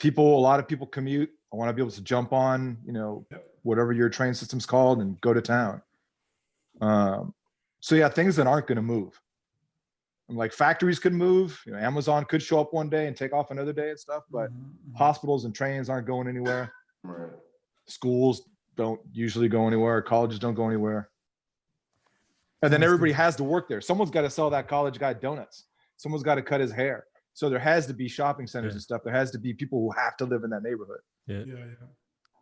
A lot of people commute. I want to be able to jump on, whatever your train system's called and go to town. So yeah, things that aren't going to move. And like factories could move, Amazon could show up one day and take off another day and stuff, but hospitals and trains aren't going anywhere.
Right.
Schools don't usually go anywhere. Colleges don't go anywhere. And then everybody has to work there. Someone's got to sell that college guy donuts. Someone's got to cut his hair. So there has to be shopping centers and stuff. There has to be people who have to live in that neighborhood.
Yeah.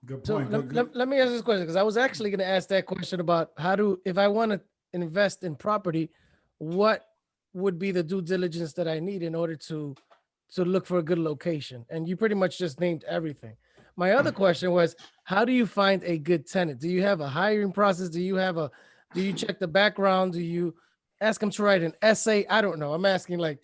Good
So
point.
let me ask this question, because I was actually going to ask that question about if I want to invest in property, what would be the due diligence that I need in order to look for a good location? And you pretty much just named everything. My other question was, how do you find a good tenant? Do you have a hiring process? Do you check the background? Do you ask them to write an essay? I don't know. I'm asking like,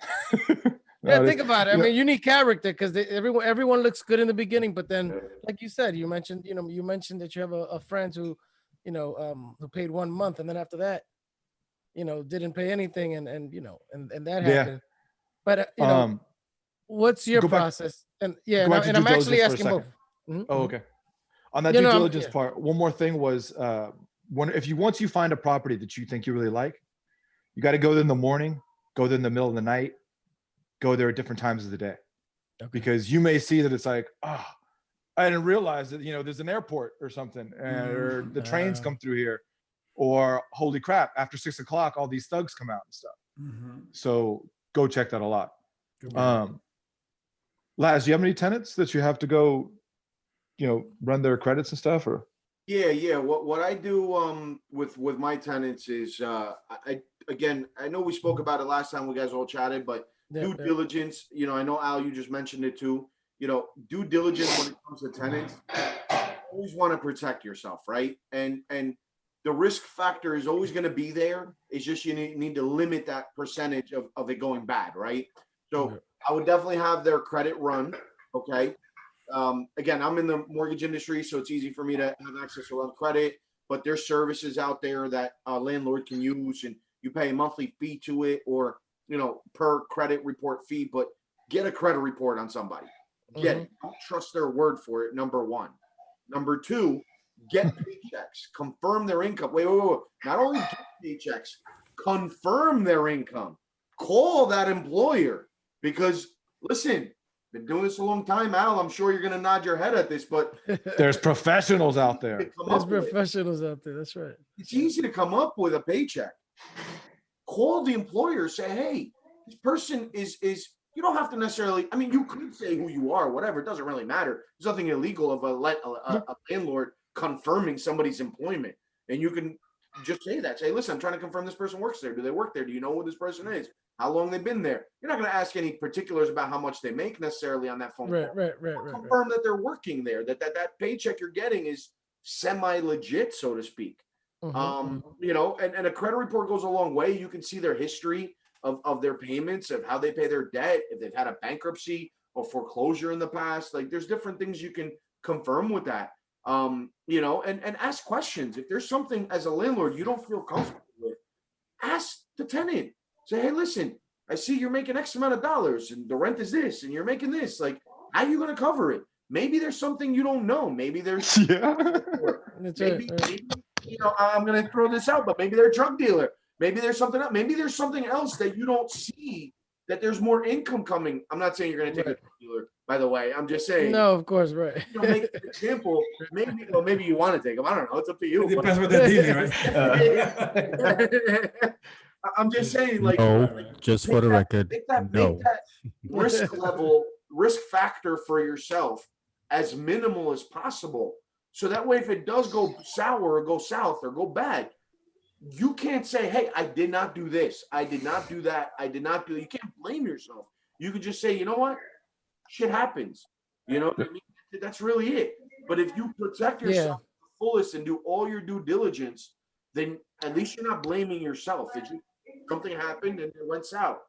think about it. I mean, you need character because everyone looks good in the beginning, but then like you said, you mentioned that you have a friend who, who paid 1 month, and then after that, didn't pay anything, and that happened. But what's your process? And I'm actually asking both. Mm-hmm.
Oh, okay. On that due diligence part, one more thing was once you find a property that you think you really like, you got to go there in the morning, go there in the middle of the night, go there at different times of the day, because you may see that it's like, oh, I didn't realize that there's an airport or something, or the trains come through here, or holy crap, after 6 o'clock, all these thugs come out and stuff. So go check that a lot. Laz, do you have any tenants that you have to go, run their credits and stuff, or?
Yeah. What I do with my tenants is I know we spoke about it last time we guys all chatted, but due diligence, I know Al, you just mentioned it too. Due diligence when it comes to tenants, you always want to protect yourself, right? And the risk factor is always going to be there. It's just you need to limit that percentage of it going bad, right? So I would definitely have their credit run. Okay. Again, I'm in the mortgage industry, so it's easy for me to have access to run credit, but there's services out there that a landlord can use, and you pay a monthly fee to it, or, per credit report fee, but get a credit report on somebody. Get it. Don't trust their word for it. Number one. Number two, get paychecks, confirm their income. Wait. Not only get paychecks, confirm their income. Call that employer, because listen, been doing this a long time, Al. I'm sure you're going to nod your head at this, but
there's professionals out there.
There's professionals out there. That's right.
It's easy to come up with a paycheck. Call the employer, say, hey, this person is, you don't have to necessarily, I mean, you could say who you are, whatever. It doesn't really matter. There's nothing illegal of a landlord confirming somebody's employment. And you can just say that. Say, listen, I'm trying to confirm this person works there. Do they work there? Do you know who this person is? How long they've been there? You're not going to ask any particulars about how much they make necessarily on that phone call.
Right.
Confirm that they're working there, that paycheck you're getting is semi-legit, so to speak. And a credit report goes a long way. You can see their history of their payments, of how they pay their debt, if they've had a bankruptcy or foreclosure in the past. Like, there's different things you can confirm with that. And ask questions. If there's something as a landlord you don't feel comfortable with, ask the tenant. Say, hey, listen, I see you're making X amount of dollars and the rent is this and you're making this. Like, how are you going to cover it? Maybe there's something you don't know. Maybe there's maybe, I'm going to throw this out, but maybe they're a drug dealer. Maybe there's something else. Maybe there's something else that you don't see, that there's more income coming. I'm not saying you're going to take a drug dealer, by the way. I'm just saying.
No, of course, right.
Make an example. Maybe you want to take them. I don't know. It's up to you.
It depends what they're dealing, right?
I'm just saying, like,
just for the record,
make that risk factor for yourself as minimal as possible. So that way, if it does go sour or go south or go bad, you can't say, hey, I did not do this. I did not do that. You can't blame yourself. You could just say, you know what? Shit happens. You know what I mean? That's really it. But if you protect yourself to the fullest and do all your due diligence, then at least you're not blaming yourself. Something happened and it went south.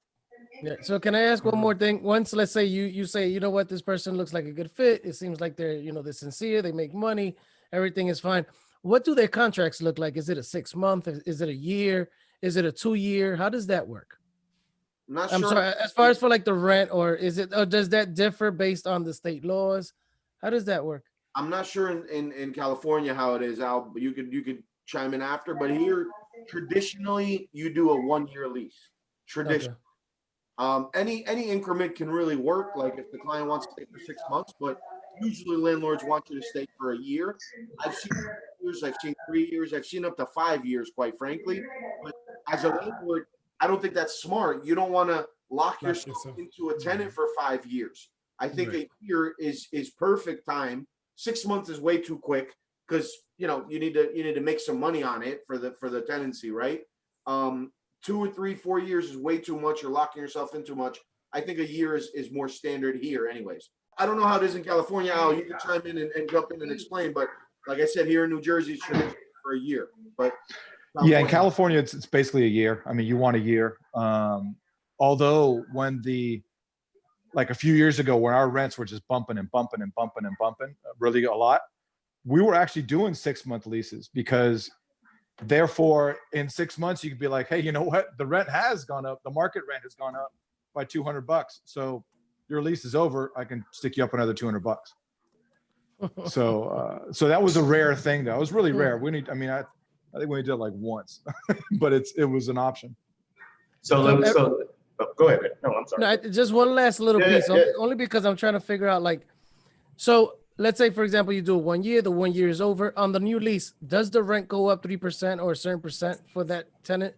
Yeah. So can I ask one more thing? Once, let's say you say, you know what, this person looks like a good fit. It seems like they're, they're sincere. They make money. Everything is fine. What do their contracts look like? Is it a 6 month? Is it a year? Is it a 2 year? How does that work? I'm sorry, as far as for like the rent, or does that differ based on the state laws? How does that work?
I'm not sure in California how it is, Al, but you could chime in after. But here, traditionally, you do a 1 year lease. Tradition. Okay. Any increment can really work. Like if the client wants to stay for 6 months, but usually landlords want you to stay for a year. I've seen 2 years, I've seen 3 years, I've seen up to 5 years, quite frankly. But as a landlord, I don't think that's smart. You don't want to lock yourself into a tenant for 5 years. I think a year is perfect time. 6 months is way too quick because you need to make some money on it for the tenancy, right? 2 or 3, 4 years is way too much. You're locking yourself in too much. I think a year is more standard here, anyways. I don't know how it is in California, Al. You can chime in and jump in and explain, but like I said, here in New Jersey, it's traditional for a year. But
yeah, in California, it's basically a year. I mean, you want a year. Although when like a few years ago, when our rents were just bumping and bumping and bumping and bumping really a lot, we were actually doing 6 month leases because therefore in 6 months, you could be like, hey, you know what? The rent has gone up. The market rent has gone up by $200. So your lease is over. I can stick you up another $200. So that was a rare thing though. It was really rare. I think we did it like once, but it was an option.
So go ahead. No, I'm sorry.
No, just one last little piece, only because I'm trying to figure out so let's say, for example, you do 1 year, the 1 year is over. On the new lease, does the rent go up 3% or a certain percent for that tenant,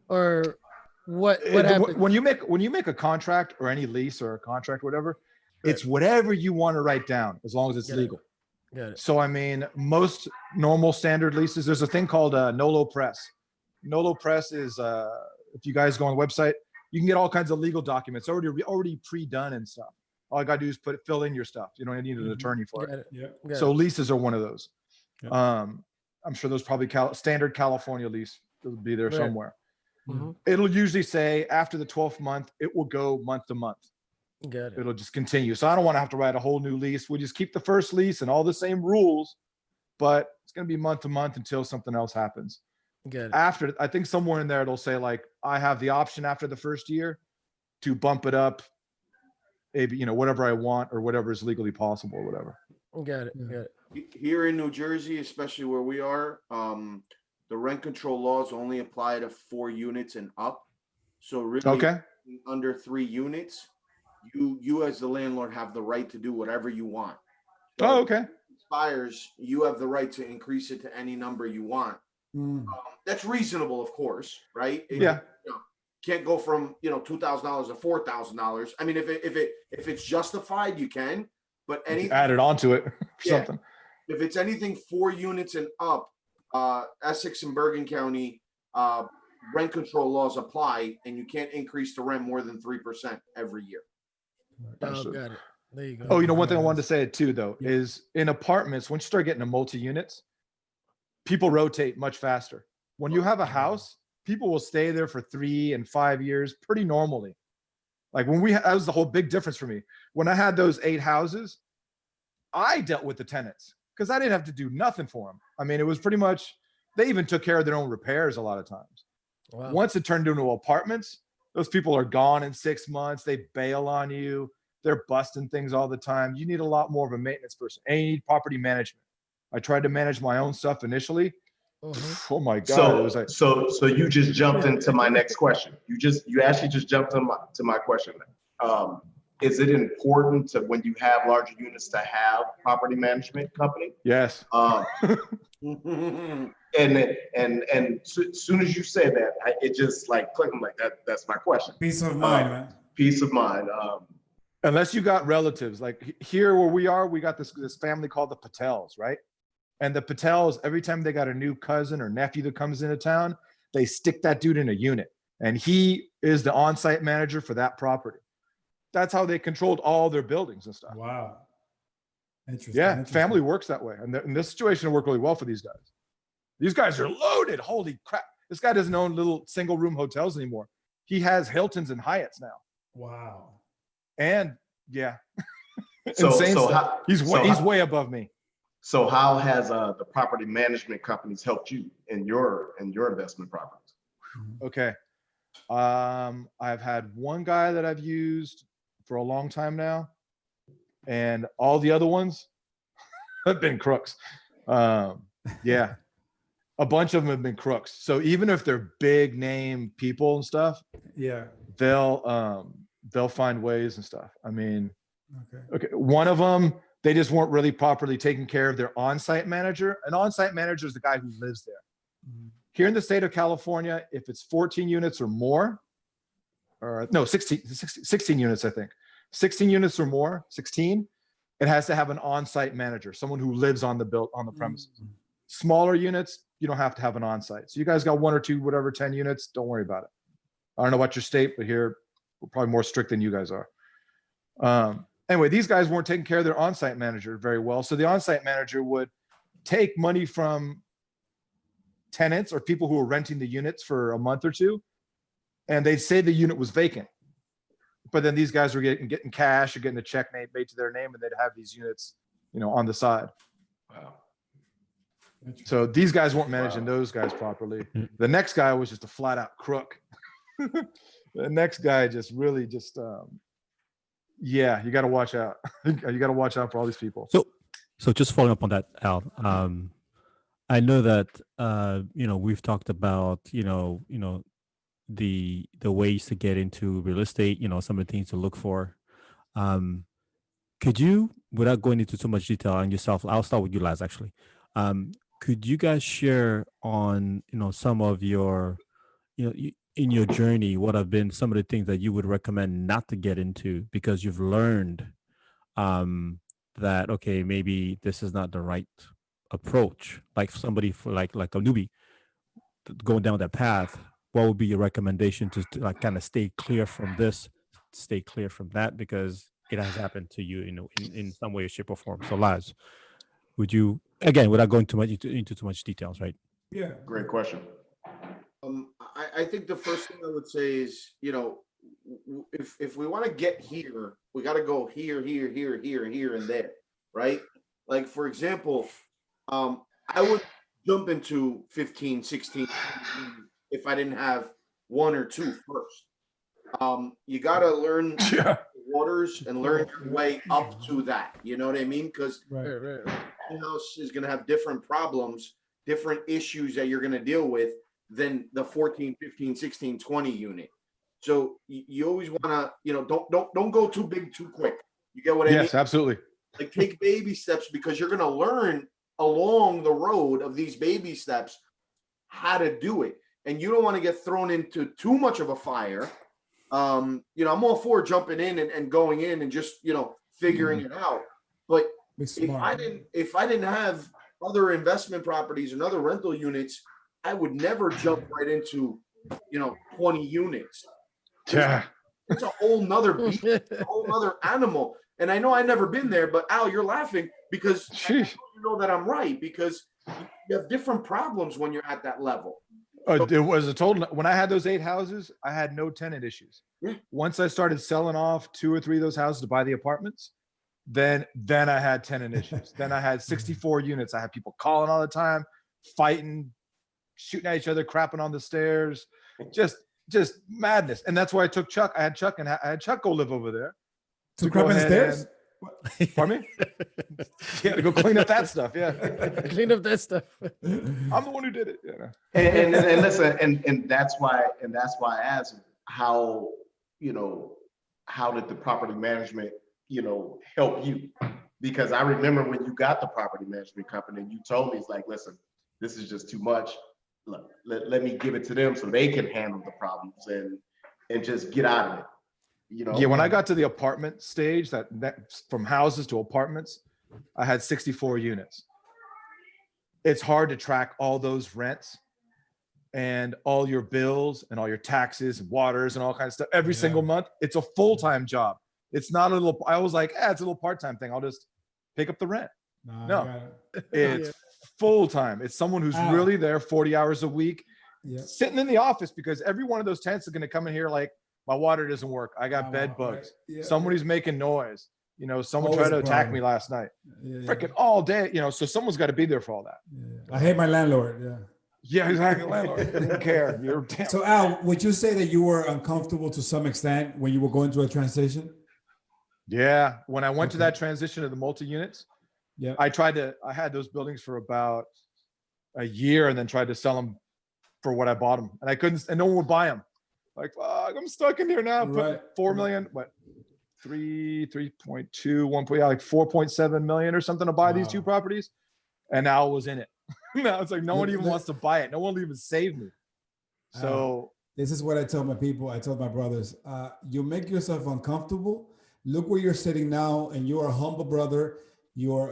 or what happens?
When you make a contract or any lease or a contract, whatever, it's whatever you want to write down as long as it's legal.
Got it.
So, I mean, most normal standard leases, there's a thing called Nolo Press. Nolo Press is, if you guys go on the website, you can get all kinds of legal documents already pre-done and stuff. All I got to do is fill in your stuff. You don't need an attorney for it.
Yeah.
So leases are one of those. Yeah. I'm sure there's probably standard California lease. It'll be there somewhere. Mm-hmm. It'll usually say after the 12th month, it will go month to month.
Got it.
It'll just continue. So I don't want to have to write a whole new lease. We'll just keep the first lease and all the same rules, but it's going to be month to month until something else happens.
Got it.
After, I think somewhere in there, it'll say like, I have the option after the first year to bump it up, maybe, whatever I want or whatever is legally possible or whatever.
Got it. Got it.
Here in New Jersey, especially where we are, the rent control laws only apply to 4 units and up. So really under 3 units, you as the landlord have the right to do whatever you want. So if it expires, you have the right to increase it to any number you want. That's reasonable, of course, right? Can't go from $2,000 to $4,000. I mean, if it's justified, you can. But anything
add it onto it, something.
If it's anything 4 units and up, Essex and Bergen County rent control laws apply, and you can't increase the rent more than 3% every year.
Oh, got it. There you go.
Oh, one thing I wanted to say too, though, is in apartments, once you start getting to multi-units, people rotate much faster. When you have a house, people will stay there for 3 and 5 years pretty normally. Like that was the whole big difference for me. When I had those 8 houses, I dealt with the tenants because I didn't have to do nothing for them. I mean, it was pretty much, they even took care of their own repairs a lot of times. Wow. Once it turned into apartments, those people are gone in 6 months. They bail on you. They're busting things all the time. You need a lot more of a maintenance person. And you need property management. I tried to manage my own stuff initially. Oh my God.
So, it was like, so you just jumped into my next question. You actually just jumped to my question. Is it important to, when you have larger units, to have property management company?
Yes.
And soon as you said that, it just like clicked. I'm like, that's my question.
Peace of mind, man.
Peace of mind.
Unless you got relatives, like here where we are, we got this family called the Patels, right? And the Patels, every time they got a new cousin or nephew that comes into town, they stick that dude in a unit, and he is the on-site manager for that property. That's how they controlled all their buildings and stuff.
Wow. Interesting.
Yeah,
interesting.
family works that way. And in this situation, it worked really well for these guys. These guys are loaded. Holy crap. This guy doesn't own little single room hotels anymore. He has Hiltons and Hyatts now.
Wow.
And yeah,
So,
insane
so
stuff.
how,
He's
so
way, he's
how-
way above me.
So how has the property management companies helped you in your investment properties?
Okay. I've had one guy that I've used for a long time now, and all the other ones have been crooks. Yeah, a bunch of them have been crooks. So even if they're big name people and stuff,
Yeah.
they'll find ways and stuff. I mean,
Okay.
one of them, they just weren't really properly taking care of their on-site manager. An on-site manager is the guy who lives there.
Mhm.
Here in the state of California, if it's 14 units or more, or no, 16 units, I think. 16 units or more, 16, it has to have an on-site manager, someone who lives on the premises. Smaller units, you don't have to have an on-site. So you guys got 1 or 2, whatever, 10 units, don't worry about it. I don't know about your state, but here we're probably more strict than you guys are. Anyway, these guys weren't taking care of their on-site manager very well. So the on-site manager would take money from tenants or people who were renting the units for a month or two, and they'd say the unit was vacant. But then these guys were getting cash or getting a check made to their name, and they'd have these units, on the side.
Wow.
So these guys weren't managing those guys properly. The next guy was just a flat out crook. The next guy just really yeah, you got to watch out. You got to watch out for all these people.
So just following up on that, Al, I know that we've talked about the ways to get into real estate, some of the things to look for. Could you, without going into too much detail on yourself, I'll start with you, Laz, actually. Could you guys share on some of your in your journey, what have been some of the things that you would recommend not to get into because you've learned that, okay, maybe this is not the right approach, like somebody for like a newbie going down that path? What would be your recommendation to like kind of stay clear from this, stay clear from that, because it has happened to you, in some way, shape, or form? So, Laz, would you, again, without going too much into too much details, right?
Yeah.
Great question.
I think the first thing I would say is, if we want to get here, we got to go here, and there, right? Like, for example, I would jump into 15, 16 if I didn't have 1 or 2 first. You got to learn the waters and learn your way up to that. You know what I mean? Because
Right.
your house is going to have different problems, different issues that you're going to deal with than the 14, 15, 16, 20 unit. So you always want to, don't go too big too quick. You get what I mean?
Yes, absolutely.
Like, take baby steps, because you're going to learn along the road of these baby steps how to do it. And you don't want to get thrown into too much of a fire. I'm all for jumping in and going in and just, figuring it out. But if I didn't have other investment properties and other rental units, I would never jump right into, 20 units.
Yeah.
It's a whole nother beast, a whole nother animal. And I know I've never been there, but Al, you're laughing because you know that I'm right, because you have different problems when you're at that level.
It was a total. When I had those 8 houses, I had no tenant issues.
Yeah.
Once I started selling off 2 or 3 of those houses to buy the apartments, then I had tenant issues. Then I had 64 units. I had people calling all the time, fighting, shooting at each other, crapping on the stairs, just madness. And that's why I took Chuck. I had Chuck go live over there.
To crap on the stairs?
Pardon me? Yeah, to go clean up that stuff. Yeah.
Clean up that stuff.
I'm the one who did it. Yeah.
And listen, and that's why I asked how did the property management, help you? Because I remember when you got the property management company and you told me, it's like, listen, this is just too much. Look, let me give it to them so they can handle the problems and just get out of it.
Yeah, when I got to the apartment stage, that from houses to apartments, I had 64 units. It's hard to track all those rents and all your bills and all your taxes and waters and all kinds of stuff every single month. It's a full-time job. It's not a little, I was like, it's a little part-time thing. I'll just pick up the rent.
Nah,
No.
I gotta-
It's full time. It's someone who's
Ow.
really there 40 hours a week,
yeah.
sitting in the office, because every one of those tenants is going to come in here like, my water doesn't work. I got bed
Right.
bugs.
Yeah,
Somebody's making noise. You know, someone
Always
tried to
a
attack
problem.
me last night.
yeah, yeah,
Freaking all day. You know, so someone's got to be there for all that.
yeah. I hate my landlord. Yeah.
Yeah, exactly. Landlord didn't care. You're damn.
So Al, would you say that you were uncomfortable to some extent when you were going through a transition?
Yeah. When I went to
Okay.
that transition to the multi-units,
Yeah.
I had those buildings for about a year and then tried to sell them for what I bought them. And I couldn't, and no one would buy them. Like, fuck, I'm stuck in here now. Put
Right.
4 million, what? 3.2, 1. Yeah, like 4.7 million or something to buy these two
Wow.
properties. And Al was in it. Now it's like no one
Look-
even
look-
wants to buy it. No one will even save me. So
This is what I tell my people. I tell my brothers, you make yourself uncomfortable. Look where you're sitting now, and you're a humble brother. You're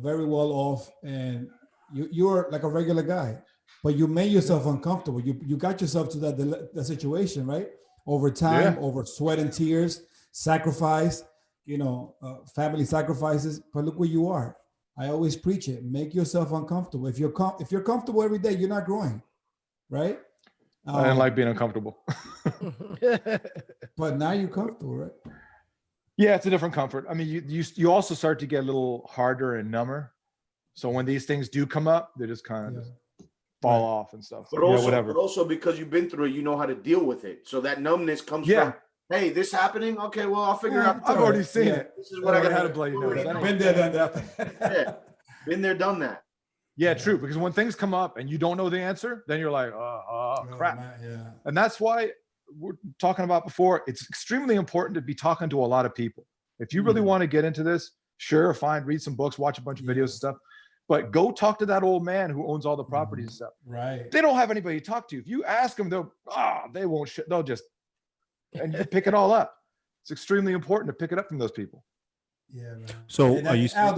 very well off, and you're like a regular guy. But you made yourself uncomfortable. You got yourself to that situation, right? Over time,
Yeah.
over sweat and tears, sacrifice, family sacrifices. But look where you are. I always preach it. Make yourself uncomfortable. If you're comfortable every day, you're not growing, right?
I didn't like being uncomfortable.
But now you're comfortable, right?
Yeah, it's a different comfort. I mean, you also start to get a little harder and number. So when these things do come up, they just kind of
Yeah.
just fall off and stuff.
But
So,
also,
whatever.
but also because you've been through it, you know how to deal with it. So that numbness comes
Yeah.
from, hey, this happening? Okay, well, I'll figure
Yeah,
out.
I've already seen
Yeah.
it.
This is what I
already
got
had a bloody nose. That ain't-
Been there, done that.
Yeah, been there, done that.
Yeah, true. Because when things come up and you don't know the answer, then you're like, oh, crap.
man, yeah.
And that's why we're talking about before. It's extremely important to be talking to a lot of people. If you really
Mhm.
want to get into this, sure, fine, read some books, watch a bunch of videos
Yeah.
and stuff. But go talk to that old man who owns all the properties and stuff.
Right.
They don't have anybody to talk to. If you ask them, they won't. They'll just, and you pick it all up. It's extremely important to pick it up from those people.
Yeah, man.
So
And
are you?
Al,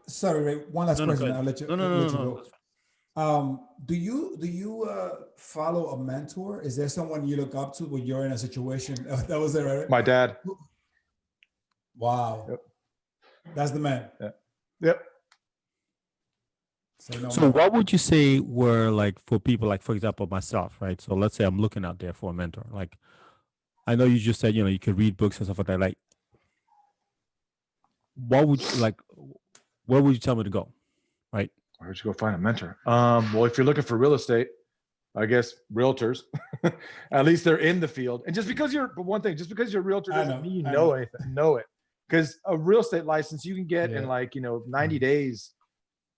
sorry, Ray, one last
No, no,
question.
go ahead.
I'll let you,
No, no,
let
no,
you
no,
go.
no.
Do you follow a mentor? Is there someone you look up to when you're in a situation? That was it, right?
My dad.
Wow.
Yep.
That's the man.
Yep.
Say no
So
more.
what would you say were like for people like, for example, myself, right? So let's say I'm looking out there for a mentor. Like, I know you just said, you could read books and stuff like that. Like, what would you like, where would you tell me to go? Right.
Where would you go find a mentor? Well, if you're looking for real estate, I guess realtors, at least they're in the field. And just because you're a realtor
I
doesn't
know,
mean you
I
know
know.
anything, know it. Because a real estate license you can get in
Yeah.
like, 90 days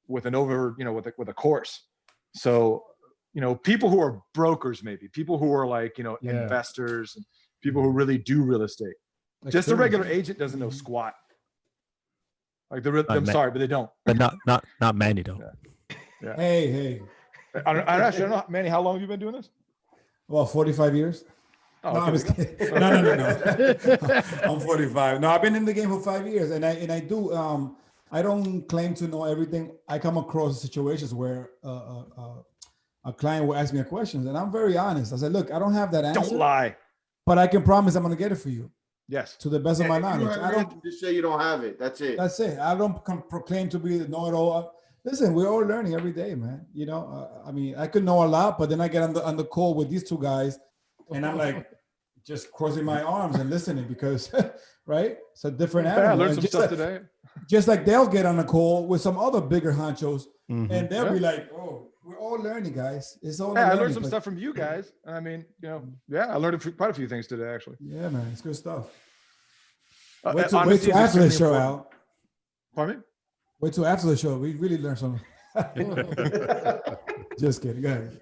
with with a course. So, people who are brokers, maybe people who are like,
Yeah.
investors and people who really do real estate. Just a regular
Experience.
agent doesn't know
Mhm.
squat. Like I'm
ma-
sorry, but they don't.
But not Manny though.
Yeah.
Hey.
I actually don't know, Manny, how long have you been doing this?
Well, 45 years.
Oh,
No,
okay,
I'm just
there you
kidding. No. I'm 45. No, I've been in the game for 5 years, and I do. I don't claim to know everything. I come across situations where a client will ask me a question, and I'm very honest. I said, "Look, I don't have that
go.
answer,
Don't lie.
but I can promise I'm going to get it for you
Yes.
to the best of my
If you
knowledge."
have
I
an
don't.
answer, just say you don't have it. That's it.
That's it. I don't proclaim to be the know-it-all. Listen, we're all learning every day, man. I mean, I could know a lot, but then I get on the call with these two guys, and I'm like, just crossing my arms and listening because, right? It's a different
Yeah, I
animal.
learned
And
some
just
stuff
like,
today.
just like they'll get on a call with some other bigger honchos,
Mhm.
and they'll
Yeah.
be like, "Oh, we're all learning, guys. It's all."
Yeah, I
learning,
learned some
but-
stuff from you guys. I mean, I learned quite a few things today, actually.
Yeah, man, it's good stuff.
Uh,
Wait till
honesty is
after the
extremely
show,
important.
Al.
Pardon me?
Wait till after the show. We really learn something. Just kidding. Go ahead.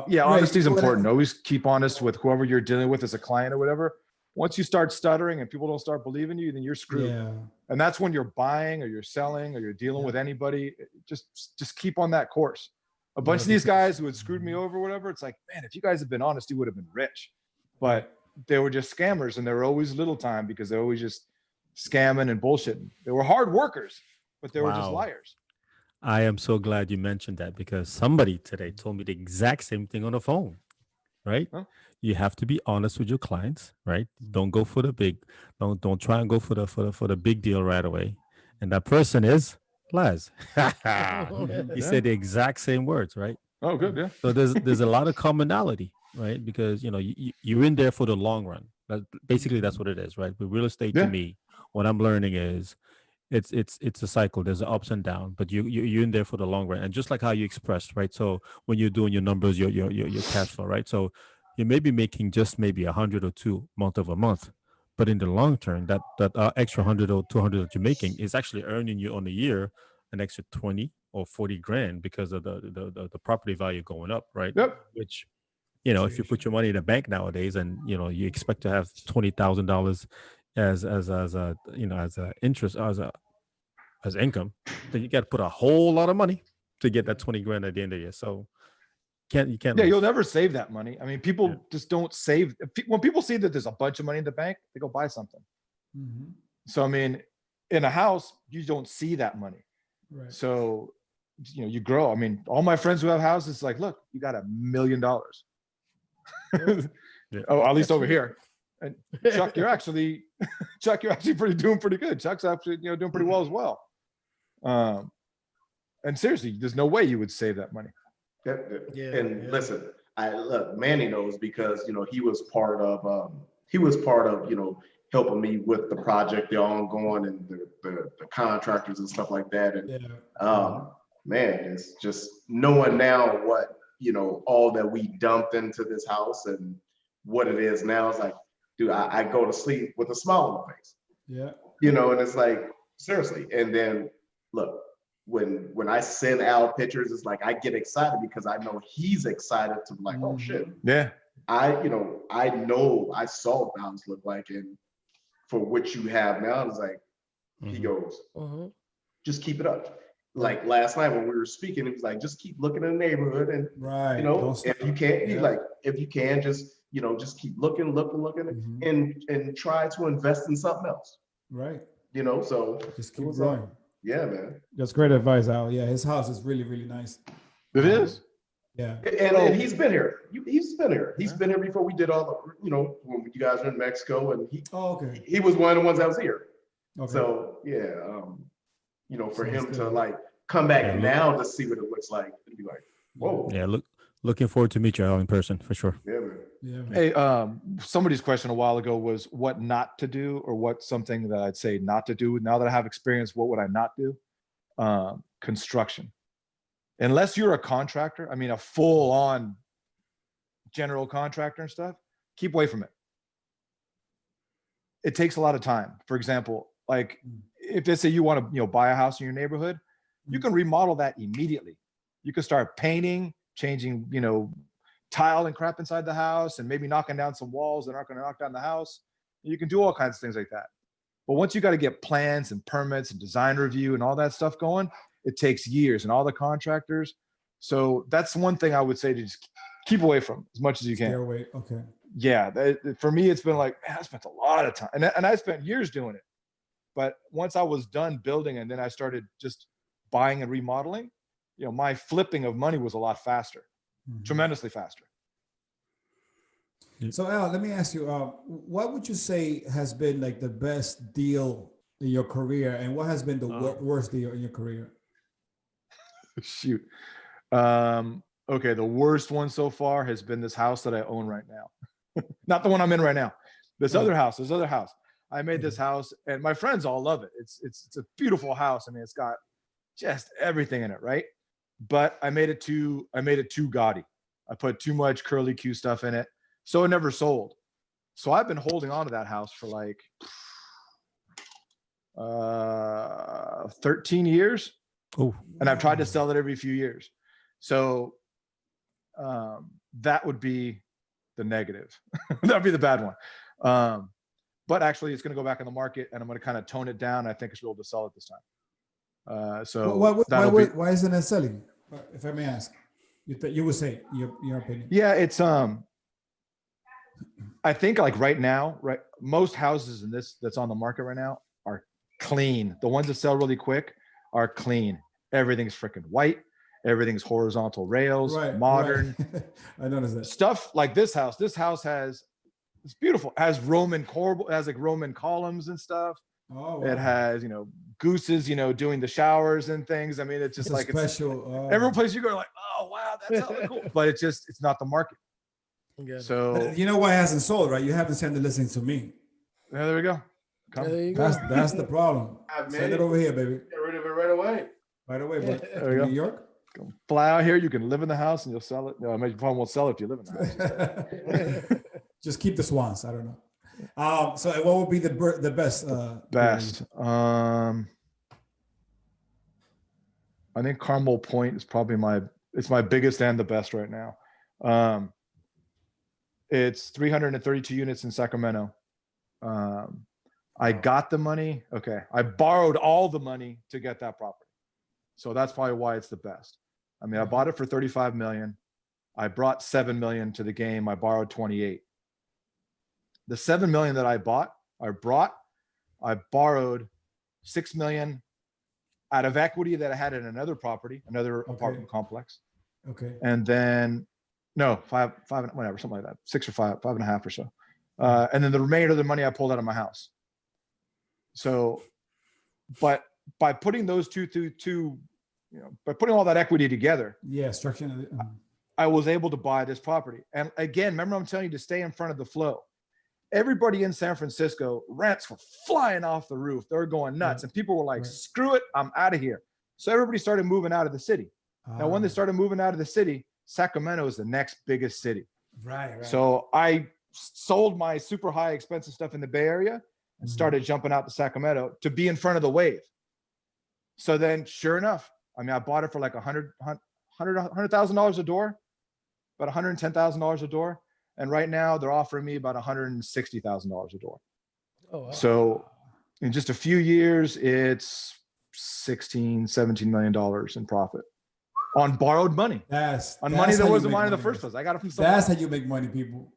Yeah,
Ray,
honesty is
go ahead.
important. Always keep honest with whoever you're dealing with as a client or whatever. Once you start stuttering and people don't start believing you, then you're screwed.
Yeah.
And that's when you're buying or you're selling or you're dealing
Yeah.
with anybody. Just keep on that course. A bunch of
Yeah,
these
because-
guys who had screwed me over or whatever, it's like, man, if you guys had been honest, you would have been rich. But they were just scammers, and they were always little time because they were always just scamming and bullshitting. They were hard workers, but they were just
Wow.
liars.
I am so glad you mentioned that because somebody today told me the exact same thing on the phone. Right?
Huh?
You have to be honest with your clients, right? Don't go for the big, don't try and go for the big deal right away. And that person is Laz. He
Yeah.
said the exact same words, right?
Oh, good. Yeah.
So there's a lot of commonality, right? Because you're in there for the long run. Basically, that's what it is, right? With real estate,
Yeah.
to me, what I'm learning is it's a cycle. There's ups and downs, but you're in there for the long run. And just like how you expressed, right? So when you're doing your numbers, your cash flow, right? So you may be making just maybe 100 or 2 month over month, but in the long term, that extra 100 or 200 that you're making is actually earning you on the year an extra 20 or 40 grand because of the property value going up, right?
Yep.
Which, if you put your money in a bank nowadays and you expect to have $20,000 as a as a interest as income, then you got to put a whole lot of money to get that 20 grand at the end of the year. So you can't
Yeah,
lose.
you'll never save that money. I mean, people
Yeah.
just don't save. When people see that there's a bunch of money in the bank, they go buy something.
Mhm.
So I mean, in a house, you don't see that money.
Right.
So you grow. I mean, all my friends who have houses, like, look, you got $1 million.
Yeah.
Oh, at least over here. And Chuck, you're actually doing pretty good. Chuck's actually doing pretty well as well. And seriously, there's no way you would save that money.
Yeah,
And
yeah.
listen, look, Manny knows because he was part of helping me with the project, the ongoing, and the contractors and stuff like that. And
Yeah.
man, it's just knowing now what all that we dumped into this house and what it is now. It's like, dude, I go to sleep with a smile on my face.
Yeah.
And it's like, seriously. And then look, when I send Al pictures, it's like I get excited because I know he's excited to be like, oh shit.
Yeah.
I know I saw what the house look like, and for what you have now, it's like he goes, just keep it up. Like last night when we were speaking, it was like, just keep looking in the neighborhood, and
Right.
if you can,
Yeah.
if you can, just just keep looking, and try to invest in something else.
Right.
So
Just
it
keep
was,
growing.
yeah, man.
That's great advice, Al. Yeah, his house is really, really nice.
It is.
Yeah.
And he's been here. He's been here. He's been here before we did all the, when you guys were in Mexico, and
Okay.
he was one of the ones that was here.
Okay.
So yeah, for
Sounds
him to
good.
like come back
Yeah,
now to see what it looks like, it'd be like, whoa.
Yeah, looking forward to meet you all in person for sure.
Yeah, man.
Yeah. Man.
Hey, somebody's question a while ago was what not to do, or what something that I'd say not to do. Now that I have experience, what would I not do? Construction. Unless you're a contractor, I mean, a full-on general contractor and stuff, keep away from it. It takes a lot of time. For example, like if they say you want to, buy a house in your neighborhood, you can remodel that immediately. You can start painting, changing, tile and crap inside the house, and maybe knocking down some walls that aren't going to knock down the house. You can do all kinds of things like that. But once you got to get plans and permits and design review and all that stuff going, it takes years, and all the contractors. So that's one thing I would say to just keep away from as much as you can.
Stay away. Okay.
Yeah. For me, it's been like, man, I spent a lot of time, and I spent years doing it. But once I was done building, and then I started just buying and remodeling, my flipping of money was a lot faster, tremendously faster.
So Al, let me ask you, what would you say has been like the best deal in your career, and what has been the worst deal in your career?
Shoot. Okay, the worst one so far has been this house that I own right now. Not the one I'm in right now. This other house. I made this house, and my friends all love it. It's a beautiful house. I mean, it's got just everything in it, right? But I made it too gaudy. I put too much curly Q stuff in it, so it never sold. So I've been holding on to that house for like 13 years.
Oh,
And I've tried to sell it every few years. So that would be the negative. That'd be the bad one. But actually, it's going to go back in the market, and I'm going to kind of tone it down. I think I should be able to sell it this time. So
why isn't it selling? If I may ask, you would say your opinion.
Yeah, it's I think like right now, right, most houses in this that's on the market right now are clean. The ones that sell really quick are clean. Everything's freaking white. Everything's horizontal rails, modern.
Right. I noticed that.
Stuff like this house. This house it's beautiful. Has Roman like Roman columns and stuff.
Oh,
It
wow.
has, gooses, doing the showers and things. I mean, it's just
It's a
like, it's
special.
every place you go, like, oh, wow, that's hella cool. But it's not the market.
Yeah.
So
You know why it hasn't sold, right? You haven't sent the listing to me.
yeah, there we go.
Yeah, there you go.
That's the problem.
I've
Send
made
it over here, baby.
Get rid of it right away.
Right away, but
There we
in
go.
New York.
Fly out here. You can live in the house and you'll sell it. No, I mean, you probably won't sell it if you live in the house.
Just keep the swans. I don't know. So what would be the best?
Best. I think Carmel Point is probably it's my biggest and the best right now. It's 332 units in Sacramento. I got the money. Okay. I borrowed all the money to get that property. So that's probably why it's the best. I mean, I bought it for 35 million. I brought 7 million to the game. I borrowed 28. The 7 million that I borrowed 6 million out of equity that I had in another property, another apartment complex.
Okay.
And then no, five, whatever, something like that. 6 or 5.5 or so. And then the remainder of the money I pulled out of my house. So, but by putting those two, by putting all that equity together,
Yeah, structure.
I was able to buy this property. And again, remember I'm telling you to stay in front of the flow. Everybody in San Francisco, rents were flying off the roof. They were going nuts. And people were like, screw it, I'm out of here. So everybody started moving out of the city. Now, when they started moving out of the city, Sacramento is the next biggest city.
Right.
So I sold my super high expensive stuff in the Bay Area and started jumping out to Sacramento to be in front of the wave. So then sure enough, I mean, I bought it for like $100,000 a door, about $110,000 a door. And right now they're offering me about $160,000 a door.
Oh, wow.
So in just a few years, it's $16-17 million in profit on borrowed money.
That's
Money that
how you
wasn't
make
mine in the
money,
first
guys.
place. I got it from someone
That's
else.
how you make money, people.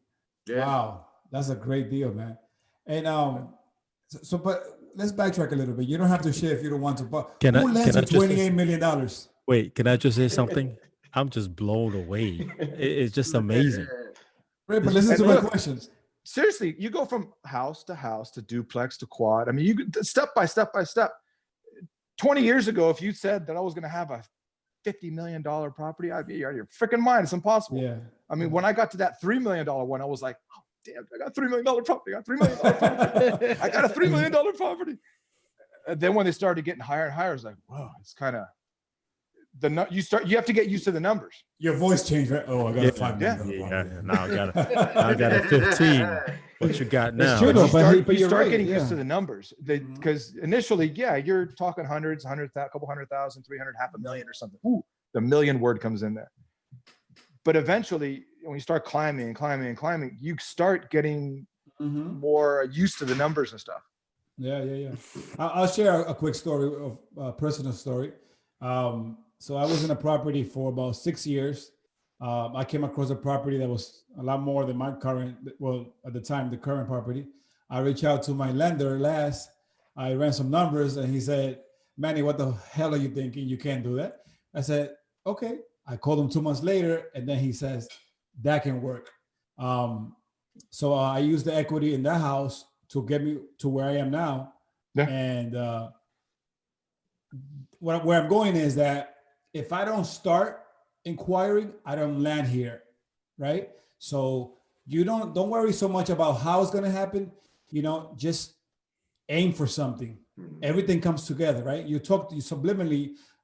Yeah.
Wow, that's a great deal, man. And but let's backtrack a little bit. You don't have to share if you don't want to. But who lends you $28 million?
Wait, can I just say something? I'm just blown away. It's just amazing.
Right, but listen to my questions.
Seriously, you go from house to duplex to quad. I mean, you step by step by step. 20 years ago, if you said that I was going to have a $50 million property, I'd be out of your freaking mind. It's impossible.
Yeah.
I mean, when I got to that $3 million one, I was like, oh, damn, I got $3 million property. I got $3 million property. I got a $3 million property. And then when they started getting higher and higher, I was like, whoa, it's kind of you have to get used to the numbers.
Your voice changed, right? Oh, I got a $5 million.
Yeah. Now I got a 15. What you got now?
It's true, though, but
you
you're
start
right,
getting
yeah.
used to the numbers because initially, yeah, you're talking hundreds, a couple 100,000, 300, 500,000 or something. Ooh, the million word comes in there. But eventually, when you start climbing, you start getting more used to the numbers and stuff.
Yeah. I'll share a quick story of a personal story. So I was in a property for about 6 years. I came across a property that was a lot more than my current, well, at the time, the current property. I reached out to my lender last. I ran some numbers and he said, Manny, what the hell are you thinking? You can't do that. I said, okay. I called him 2 months later and then he says, that can work. So I used the equity in that house to get me to where I am now.
Yeah.
And where I'm going is that if I don't start inquiring, I don't land here, right? So you don't worry so much about how it's going to happen. Just aim for something. Everything comes together, right? You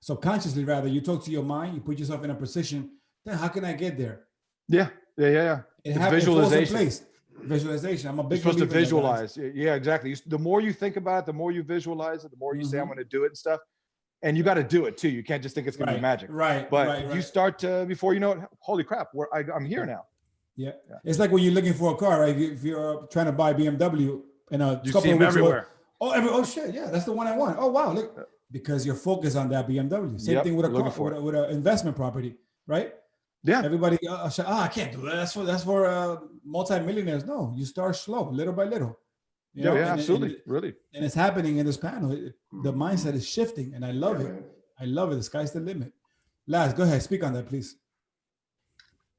subconsciously rather, you talk to your mind, you put yourself in a position, then how can I get there?
Yeah.
It's visualization. Visualization. I'm a big
You're supposed to
believer in that,
visualize. Yeah, exactly. The more you think about it, the more you visualize it, the more you say, I'm going to do it and stuff. And you got to do it too. You can't just think it's going to be magic.
Right.
But you start to, before you know it, holy crap, I'm here now.
Yeah. It's like when you're looking for a car, right? If you're trying to buy BMW and a
You
couple
see
of
them
weeks
everywhere.
ago, oh shit, yeah, that's the one I want. Oh wow, look, because you're focused on that BMW. Same thing with a car, with an investment property, right?
Yeah.
Everybody, I can't do that. That's for multi-millionaires. No, you start slow, little by little. You know?
Absolutely, really.
And it's happening in this panel. The mindset is shifting, and I love it.
Man.
I love it. The sky's the limit. Laz, go ahead, speak on that, please.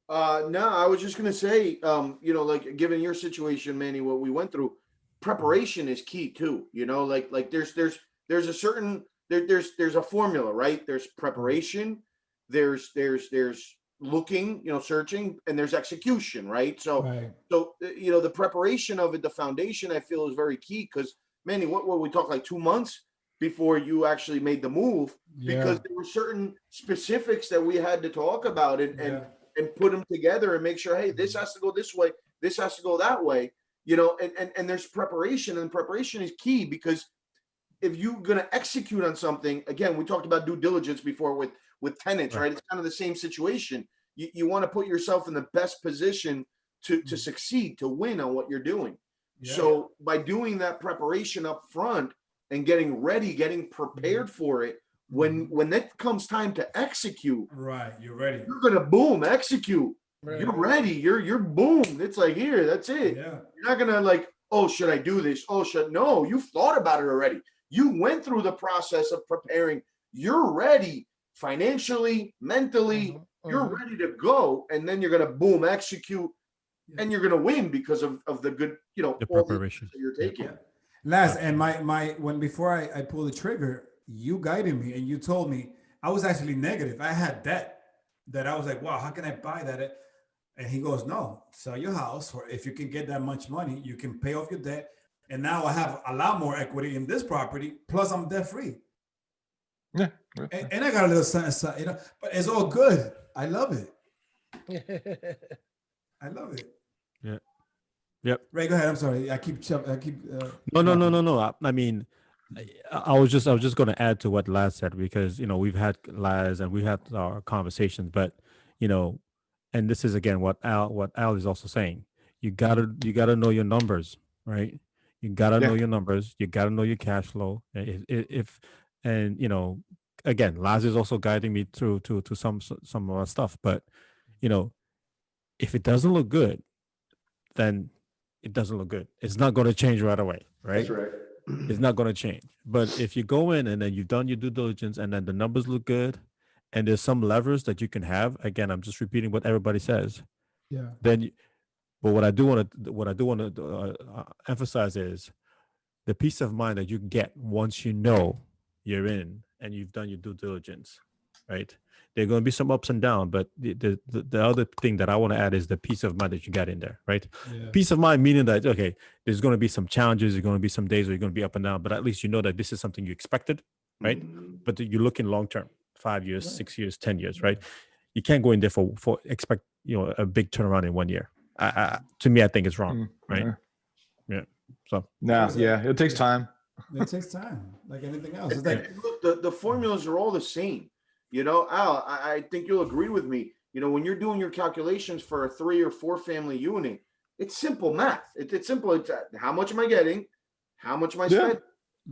No, I was just gonna say, like given your situation, Manny, what we went through, preparation is key too. You know, like there's a certain there's a formula, right? There's preparation, there's looking, you know, searching, and there's execution, right? So
Right.
so you know, the preparation of it, the foundation, I feel is very key, because Manny, what we talk like 2 months before you actually made the move, because there were certain specifics that we had to talk about and put them together and make sure, hey, this has to go this way, this has to go that way, you know, and there's preparation, and preparation is key, because if you're going to execute on something, again, we talked about due diligence before with tenants, right? It's kind of the same situation. You want to put yourself in the best position to succeed, to win on what you're doing. So by doing that preparation up front and getting ready, getting prepared for it, when that comes time to execute,
Right, you're ready.
you're gonna boom, execute.
Right.
You're ready. You're boom. It's like, here, that's it.
Yeah.
You're not gonna like, oh, should I do this? Oh, no, you've thought about it already. You went through the process of preparing. You're ready financially, mentally. You're ready to go, and then you're gonna boom, execute, and you're gonna win because of the good, you know,
The
all
preparation
that you're taking.
Last, and when before I pulled the trigger, you guided me and you told me I was actually negative. I had debt that I was like, wow, how can I buy that? And he goes, no, sell your house, or if you can get that much money, you can pay off your debt. And now I have a lot more equity in this property. Plus, I'm debt free.
Yeah.
And I got a little something, you know, but it's all good. I love it. I love it.
Yeah. Yep.
Ray, go ahead. I'm sorry. I keep.
No. I mean, I was just going to add to what Laz said, because, you know, we've had Laz and we've had our conversations, but, you know, and this is again what Al is also saying. You gotta know your numbers, right? You gotta know your numbers. You gotta know your cash flow. If and you know, again, Laz is also guiding me through to some of our stuff. But you know, if it doesn't look good, then it doesn't look good. It's not going to change right away, right?
That's right.
It's not going to change. But if you go in and then you've done your due diligence and then the numbers look good, and there's some levers that you can have. Again, I'm just repeating what everybody says.
Yeah.
Then, but what I do want to emphasize is the peace of mind that you get once you know you're in and you've done your due diligence, right? There are going to be some ups and downs, but the other thing that I want to add is the peace of mind that you got in there, right?
Yeah.
Peace of mind meaning that, okay, there's going to be some challenges, there's going to be some days where you're going to be up and down, but at least you know that this is something you expected, right? But you're looking long term, 5 years, 6 years, 10 years, right? You can't go in there for expect, you know, a big turnaround in 1 year. To me, I think it's wrong, right? Yeah. So
it takes time.
It takes time, like anything else. It's like,
Look, the formulas are all the same. You know, Al, I think you'll agree with me. You know, when you're doing your calculations for a 3 or 4 family unit, it's simple math. It's simple. It's how much am I getting? How much am I spending?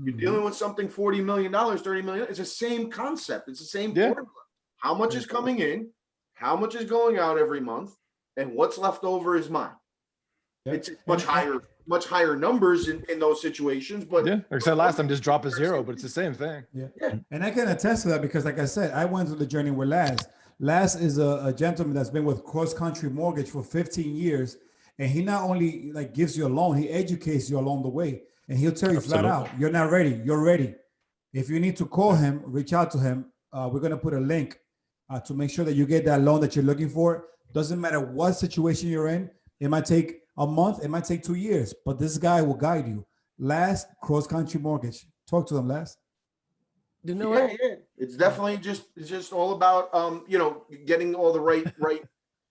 You're dealing with something $40 million, $30 million. It's the same concept. It's the same formula. How much is coming in? How much is going out every month? And what's left over is mine. It's much higher numbers in those situations. But
like I said last time, just drop a zero, but it's the same thing.
Yeah. And I can attest to that because, like I said, I went through the journey with Laz. Laz is a gentleman that's been with Cross Country Mortgage for 15 years. And he not only like gives you a loan, he educates you along the way. And he'll tell you flat out, you're not ready. You're ready. If you need to call him, reach out to him. We're going to put a link to make sure that you get that loan that you're looking for. Doesn't matter what situation you're in. It might take a month. It might take 2 years. But this guy will guide you. Laz, Cross Country Mortgage. Talk to them, Laz.
You know what?
Yeah. It's definitely just all about you know, getting all the right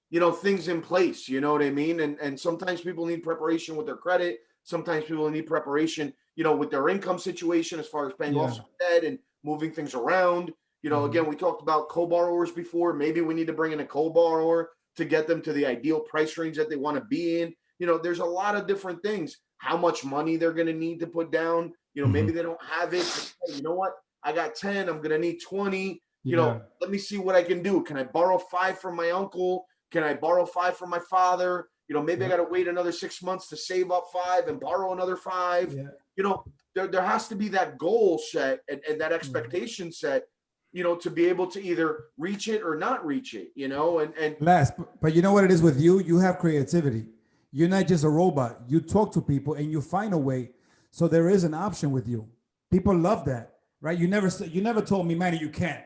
you know, things in place. You know what I mean? And sometimes people need preparation with their credit. Sometimes people need preparation, you know, with their income situation as far as paying off some debt and moving things around. You know, again, we talked about co-borrowers before. Maybe we need to bring in a co-borrower to get them to the ideal price range that they want to be in. You know, there's a lot of different things. How much money they're going to need to put down. You know, maybe they don't have it. Hey, you know what? I got 10. I'm going to need 20. You know, let me see what I can do. Can I borrow 5 from my uncle? Can I borrow 5 from my father? You know, maybe I got to wait another 6 months to save up 5 and borrow another 5. You know, there has to be that goal set and that expectation set, you know, to be able to either reach it or not reach it, you know, and
Last, but you know what it is with you? You have creativity. You're not just a robot. You talk to people and you find a way. So there is an option with you. People love that, right? You never told me, Manny, you can't.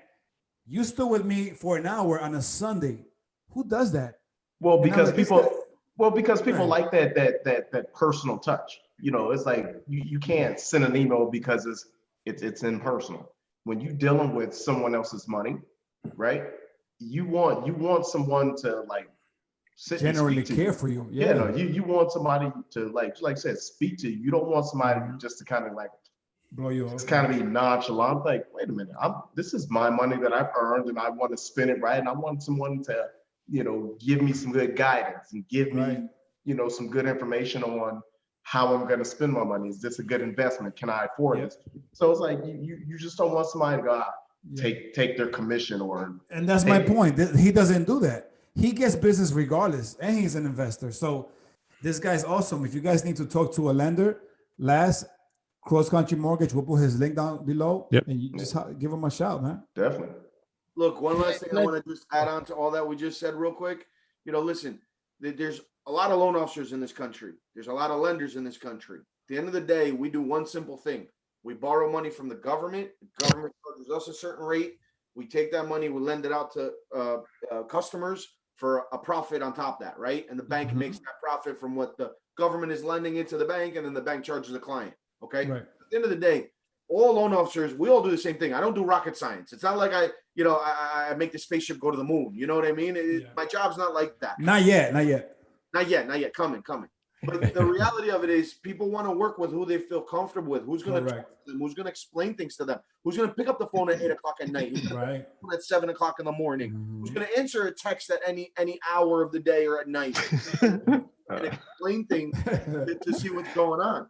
You stood with me for an hour on a Sunday. Who does that?
Well,
And I'm
because
like, this
people,
guy-
well, because people
Right.
like that personal touch. You know, it's like you can't send an email because it's impersonal. When you're dealing with someone else's money, right? You want someone to like sit and
generally
speak to
care
you.
for you.
Yeah, no, you want somebody to like I said, speak to you. You don't want somebody just to kind of like
Blow you
just
off.
kind of be nonchalant. Like, wait a minute, this is my money that I've earned, and I want to spend it right. And I want someone to, give me some good guidance and give
Right.
me, some good information on how I'm going to spend my money. Is this a good investment? Can I afford
Yep.
this? So it's like you just don't want somebody to go out,
Yeah.
take their commission or.
And that's my
Hey.
point. He doesn't do that. He gets business regardless, and he's an investor. So this guy's awesome. If you guys need to talk to a lender, last cross country mortgage, we'll put his link down below.
Yep.
And you just give him a shout, man.
Definitely.
Look, one last thing I want to just add on to all that we just said real quick. Listen, there's a lot of loan officers in this country. There's a lot of lenders in this country. At the end of the day, we do one simple thing. We borrow money from the government. The government charges us a certain rate. We take that money, we lend it out to customers for a profit on top of that, right? And the bank makes that profit from what the government is lending into the bank, and then the bank charges the client, okay?
Right.
At the end of the day, all loan officers, we all do the same thing. I don't do rocket science. It's not like I make the spaceship go to the moon. You know what I mean?
Yeah.
My job's not like that.
Not yet.
Not yet. Coming. But the reality of it is people want to work with who they feel comfortable with, who's going to
Correct.
talk to them, who's going to explain things to them, who's going to pick up the phone at 8 o'clock at night, who's going
Right.
to at 7 o'clock in the morning, who's going to answer a text at any hour of the day or at night and explain things to see what's going on.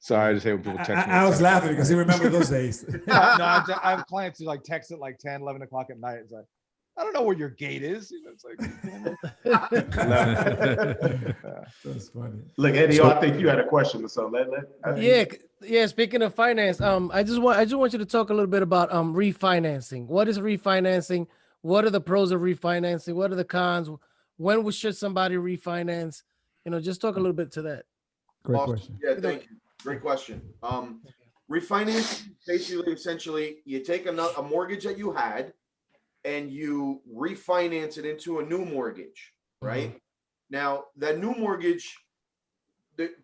Sorry, I just hate when people text me.
I was laughing because he remembered those days.
No, I have clients who like text at like 10, 11 o'clock at night. It's like, I don't know where your gate is. It's like,
That's funny.
Look, Eddie, I think you had a question, so let.
Yeah. Speaking of finance, I just want you to talk a little bit about refinancing. What is refinancing? What are the pros of refinancing? What are the cons? When should somebody refinance? Just talk a little bit to that.
Great
Awesome.
question.
Yeah, thank you. Great question. Refinance, basically, essentially, you take a mortgage that you had and you refinance it into a new mortgage, right? Now, that new mortgage,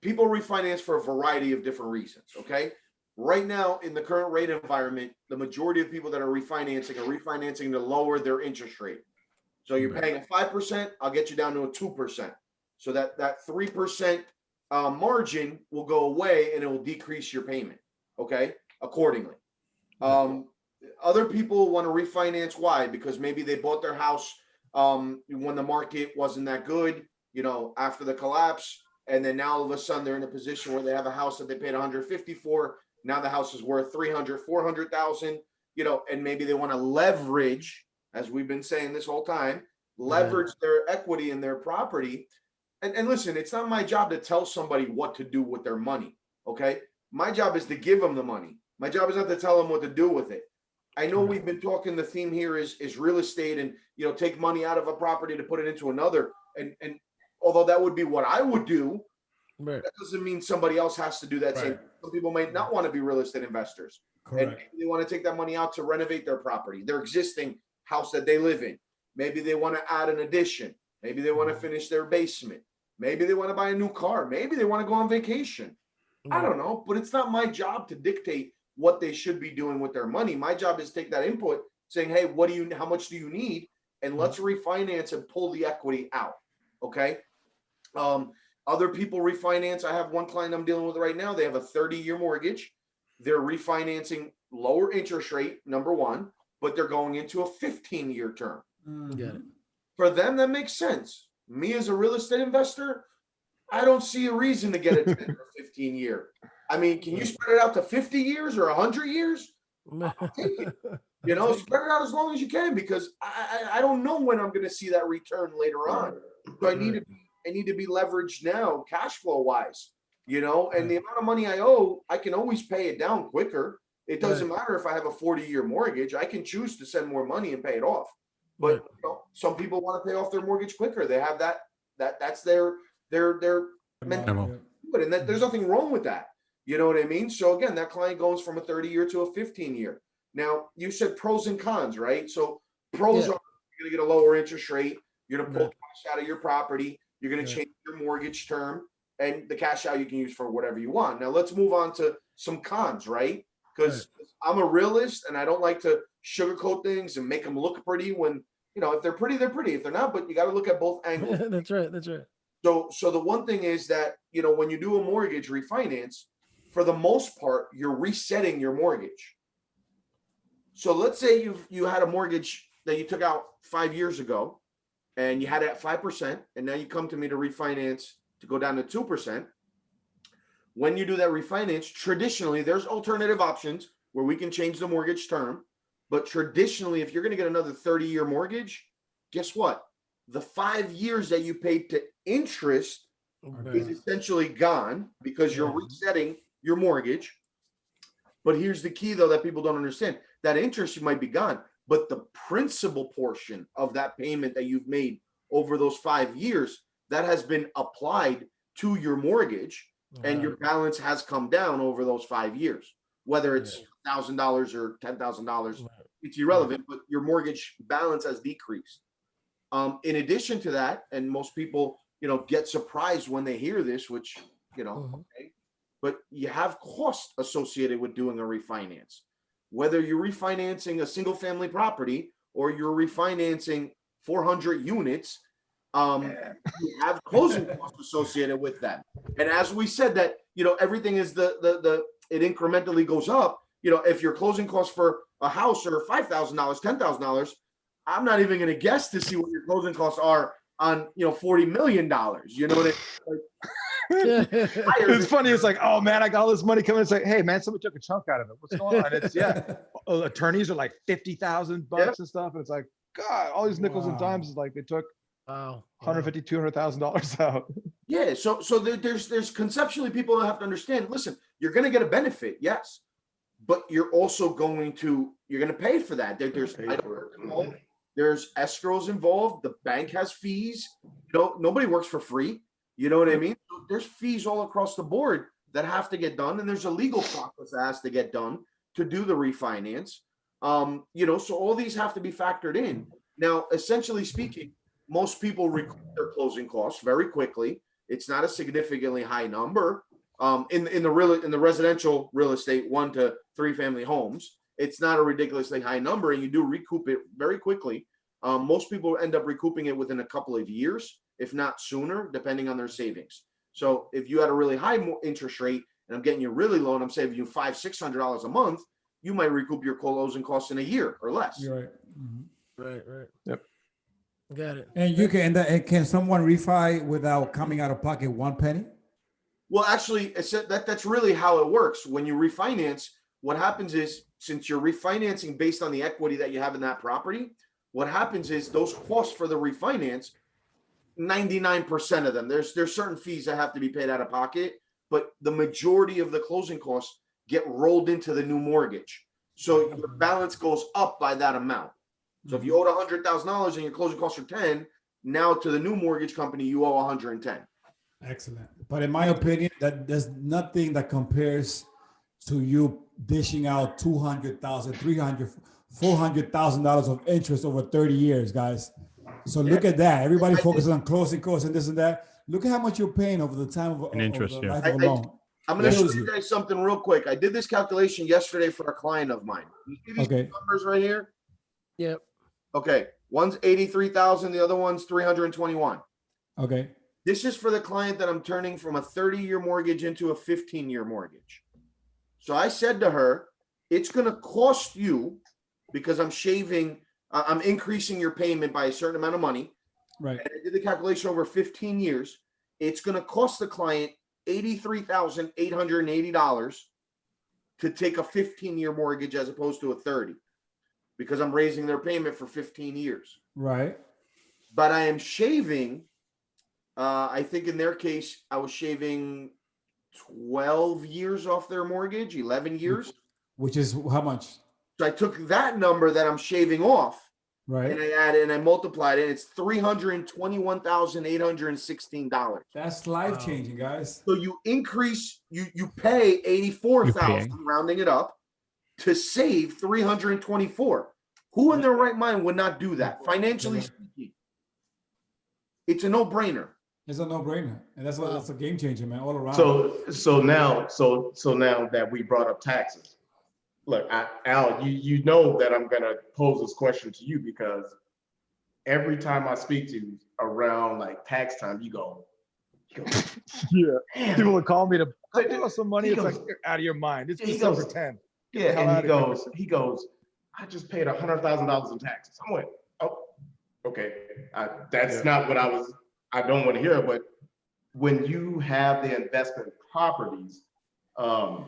people refinance for a variety of different reasons, okay? Right now, in the current rate environment, the majority of people that are refinancing to lower their interest rate. So you're paying a 5%, I'll get you down to a 2%. So that 3% margin will go away and it will decrease your payment, okay, accordingly. Other people want to refinance. Why? Because maybe they bought their house when the market wasn't that good, after the collapse, and then now all of a sudden they're in a position where they have a house that they paid 150 for. Now the house is worth 300, 400,000, and maybe they want to leverage, as we've been saying this whole time, leverage their equity in their property. And listen, it's not my job to tell somebody what to do with their money, okay? My job is to give them the money. My job is not to tell them what to do with it. I know we've been talking, the theme here is real estate and, take money out of a property to put it into another. And although that would be what I would do,
Right.
that doesn't mean somebody else has to do that same. Some people might not want to be real estate investors.
Correct.
And maybe they want to take that money out to renovate their property, their existing house that they live in. Maybe they want to add an addition. Maybe they want to finish their basement. Maybe they want to buy a new car. Maybe they want to go on vacation. I don't know, but it's not my job to dictate what they should be doing with their money. My job is to take that input saying, hey, how much do you need? And let's refinance and pull the equity out. Okay. Other people refinance. I have one client I'm dealing with right now. They have a 30-year mortgage. They're refinancing lower interest rate, number one, but they're going into a 15-year term.
Got it.
For them, that makes sense. Me as a real estate investor, I don't see a reason to get a 10 or 15 year. I mean, can you spread it out to 50 years or 100 years? I'll take it. Spread it out as long as you can, because I don't know when I'm going to see that return later on. So I need to be leveraged now, cash flow wise, and the amount of money I owe, I can always pay it down quicker. It doesn't matter if I have a 40-year mortgage. I can choose to send more money and pay it off. But some people want to pay off their mortgage quicker. They have that's their their
Memo.
and that there's nothing wrong with that. You know what I mean? So again, that client goes from a 30-year to a 15-year. Now, you said pros and cons, right? So pros
Yeah.
are you're going to get a lower interest rate. You're going to pull
Right.
cash out of your property. You're going to
Right.
change your mortgage term, and the cash out you can use for whatever you want. Now, let's move on to some cons, right? Because I'm a realist, and I don't like to sugarcoat things and make them look pretty when, you know, if they're pretty, they're pretty. If they're not, but you got to look at both angles.
That's right. That's right.
So the one thing is that, you know, when you do a mortgage refinance, for the most part, you're resetting your mortgage. So let's say you had a mortgage that you took out 5 years ago, and you had it at 5%, and now you come to me to refinance to go down to 2%. When you do that refinance, traditionally, there's alternative options where we can change the mortgage term. But traditionally, if you're going to get another 30-year mortgage, guess what? The 5 years that you paid to interest is essentially gone because you're resetting your mortgage. But here's the key, though, that people don't understand. That interest might be gone, but the principal portion of that payment that you've made over those 5 years, that has been applied to your mortgage, and your balance has come down over those 5 years. Whether it's $1,000 or $10,000, it's irrelevant, but your mortgage balance has decreased. In addition to that, and most people, you know, get surprised when they hear this, which, you know, okay, but you have costs associated with doing a refinance. Whether you're refinancing a single family property or you're refinancing 400 units, you have closing costs associated with that. And as we said that, you know, everything is it incrementally goes up. You know, if your closing costs for a house are $5,000, $10,000, I'm not even going to guess to see what your closing costs are on, you know, $40 million. You know what I mean?
It's funny. It's like, oh man, I got all this money coming. It's like, hey man, somebody took a chunk out of it. What's going on? It's attorneys are like $50,000 and stuff. And it's like, God, all these nickels and dimes is like they took $150,000, $200,000 out.
Yeah. So there's conceptually people have to understand, listen, you're going to get a benefit. Yes. But you're also going to pay for that. There's escrows involved. The bank has fees. You know, nobody works for free. You know what I mean? So there's fees all across the board that have to get done, and there's a legal process that has to get done to do the refinance. You know, so all these have to be factored in. Now, essentially speaking, most people recoup their closing costs very quickly. It's not a significantly high number. In the residential real estate 1 to 3 family homes, it's not a ridiculously high number, and you do recoup it very quickly. Most people end up recouping it within a couple of years, if not sooner, depending on their savings. So if you had a really high interest rate and I'm getting you really low and I'm saving you $500-$600 a month, you might recoup your closing costs in a year or less.
You're right. Mm-hmm.
Right.
Yep.
Got it.
And you can someone refi without coming out of pocket 1 penny?
Well, actually, that's really how it works. When you refinance, what happens is, since you're refinancing based on the equity that you have in that property, what happens is those costs for the refinance, 99% of them, there's certain fees that have to be paid out of pocket, but the majority of the closing costs get rolled into the new mortgage. So your balance goes up by that amount. So if you owed $100,000 and your closing costs are 10, now to the new mortgage company, you owe 110.
Excellent. But in my opinion, that there's nothing that compares to you dishing out $200,000, $300,000, $400,000 of interest over 30 years, guys. So look at that. Everybody focuses on closing costs and this and that. Look at how much you're paying over the time of
interest.
the life of a loan.
I'm going to show you guys something real quick. I did this calculation yesterday for a client of mine. You see these numbers right here?
Yep.
Okay. One's 83,000. The other one's 321.
Okay.
This is for the client that I'm turning from a 30-year mortgage into a 15-year mortgage. So I said to her, it's going to cost you, because I'm increasing your payment by a certain amount of money.
Right.
And I did the calculation over 15 years. It's going to cost the client $83,880 to take a 15-year mortgage as opposed to a 30, because I'm raising their payment for 15 years.
Right.
But I am shaving, I think in their case, I was shaving 12 years off their mortgage, 11 years.
Which is how much?
So I took that number that I'm shaving off
Right.
and I added and I multiplied it. It's $321,816.
That's life changing, guys.
So you increase, you pay 84,000, rounding it up, to save 324. Who in their right mind would not do that? Financially speaking, it's a no-brainer.
It's a no-brainer, and that's a game changer, man, all around.
So now that we brought up taxes, look, Al, you know that I'm gonna pose this question to you because every time I speak to you around like tax time, you go,
Yeah.
"Damn."
People would call me to borrow some money. It's like, you're out of your mind. It's December 10th.
Yeah, and he goes, I just paid $100,000 in taxes. I went, oh, okay. That's not what I don't want to hear, but when you have the investment properties, how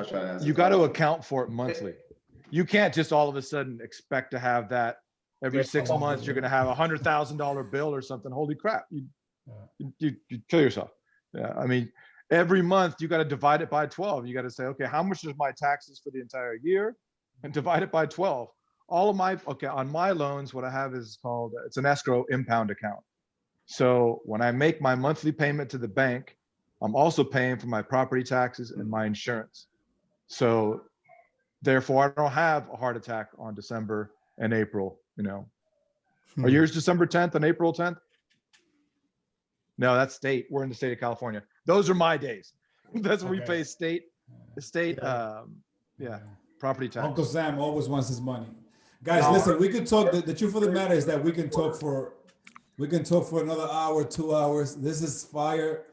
should I answer?
You got to account for it monthly. You can't just all of a sudden expect to have that every 6 months. You're going to have $100,000 bill or something. Holy crap. You kill yourself. Yeah. I mean, every month you got to divide it by 12. You got to say, okay, how much is my taxes for the entire year, and divide it by 12. All of my, on my loans, what I have is called, it's an escrow impound account. So when I make my monthly payment to the bank, I'm also paying for my property taxes and my insurance. So therefore I don't have a heart attack on December and April, Are yours December 10th and April 10th? No, that's state. We're in the state of California. Those are my days. That's when we pay state, property tax.
Uncle Sam always wants his money. Guys, listen, we can talk. The truth of the matter is that we can talk for another hour, 2 hours. This is fire.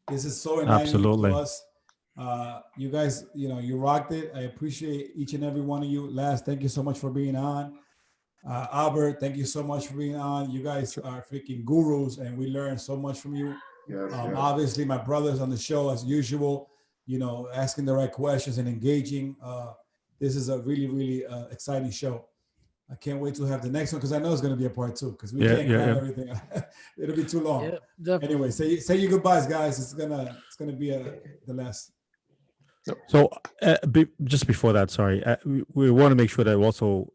This is so enlightening to us. You guys, you rocked it. I appreciate each and every one of you. Laz, thank you so much for being on. Albert, thank you so much for being on. You guys are freaking gurus, and we learn so much from you.
Yes,
Obviously, my brothers on the show, as usual, asking the right questions and engaging. This is a really, really exciting show. I can't wait to have the next one because I know it's going to be a part 2 because we can't grab everything. It'll be too long.
Yeah,
anyway, say your goodbyes, guys. It's gonna be the last.
So just before that, sorry, we want to make sure that also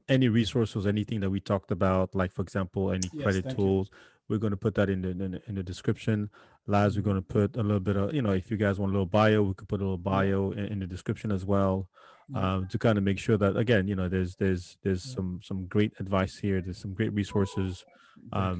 any resources, anything that we talked about, like for example, any credit tools, we're going to put that in the description. Laz, we're going to put a little bit of, if you guys want a little bio, we could put a little bio in the description as well, to kind of make sure that, again, there's some great advice here. There's some great resources.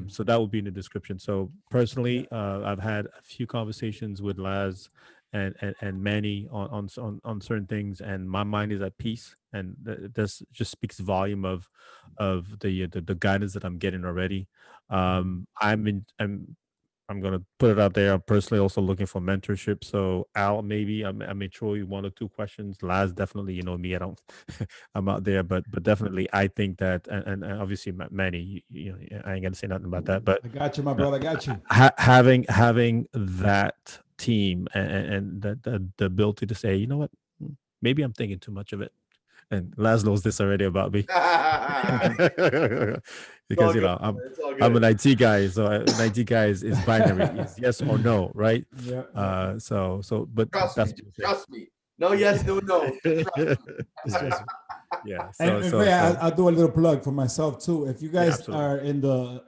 So that will be in the description. So personally, I've had a few conversations with Laz and Manny on certain things, and my mind is at peace, and this just speaks volume of the guidance that I'm getting already. I'm gonna put it out there. I'm personally also looking for mentorship. So Al, maybe I may throw you 1 or 2 questions. Laz, definitely, me, I don't, I'm out there, but definitely, I think that, and obviously Manny, I ain't gonna say nothing about that, but
I got you, my brother. I got you.
Having that team and the ability to say, you know what, maybe I'm thinking too much of it. And Laz knows this already about me. Because I'm an IT guy, so an IT guy is binary, is yes or no, right?
Yeah.
But
Trust me. No, yes, no, no.
Yeah.
I'll do a little plug for myself too. If you guys are in the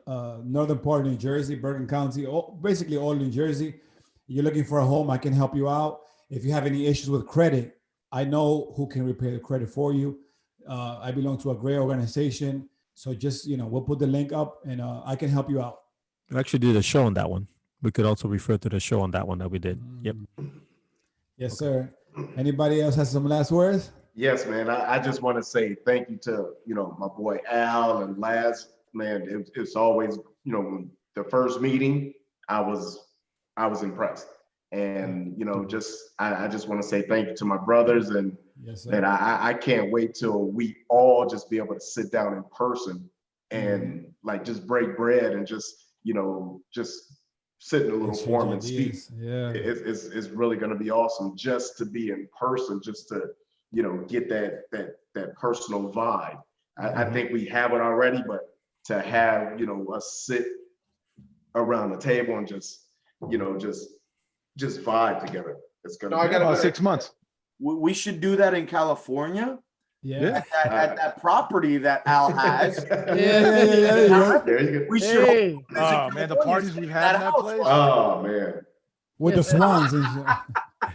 northern part of New Jersey, Bergen County, basically all New Jersey, you're looking for a home, I can help you out. If you have any issues with credit, I know who can repay the credit for you. I belong to a great organization. So just, we'll put the link up and I can help you out.
We actually did a show on that one. We could also refer to the show on that one that we did. Yep.
Yes, sir. Anybody else has some last words?
Yes, man. I just want to say thank you to, my boy Al and Laz. Man, it's always, the first meeting, I was impressed. And, I just want to say thank you to my brothers, and I can't wait till we all just be able to sit down in person and like just break bread and just sit in a little forum and speak.
Yeah,
it's really going to be awesome just to be in person, just to, get that personal vibe. I think we have it already, but to have, us sit around the table and just vibe together. It's gonna be
about 6 months.
We should do that in California,
Yeah.
at that property that Al has.
Yeah.
There you go.
We should.
Hey,
Oh man, the parties we've had in that
house.
place.
Oh man.
With the swans and shit.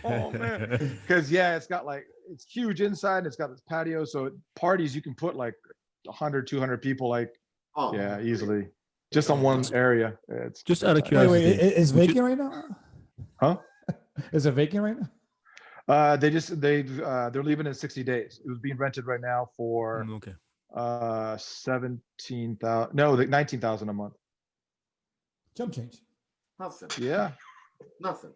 Oh man, because it's got like it's huge inside. And it's got this patio, so parties you can put like 100, 200 people, like
Oh,
yeah, easily, just on one area. It's
Just out of
Wait,
curiosity.
it's
would you-
vacant right now?
Huh?
Is it vacant right now?
They're leaving in 60 days. It was being rented right now for
Okay.
17,000. No, 19,000 a month.
Jump change.
nothing.
Yeah.
Nothing.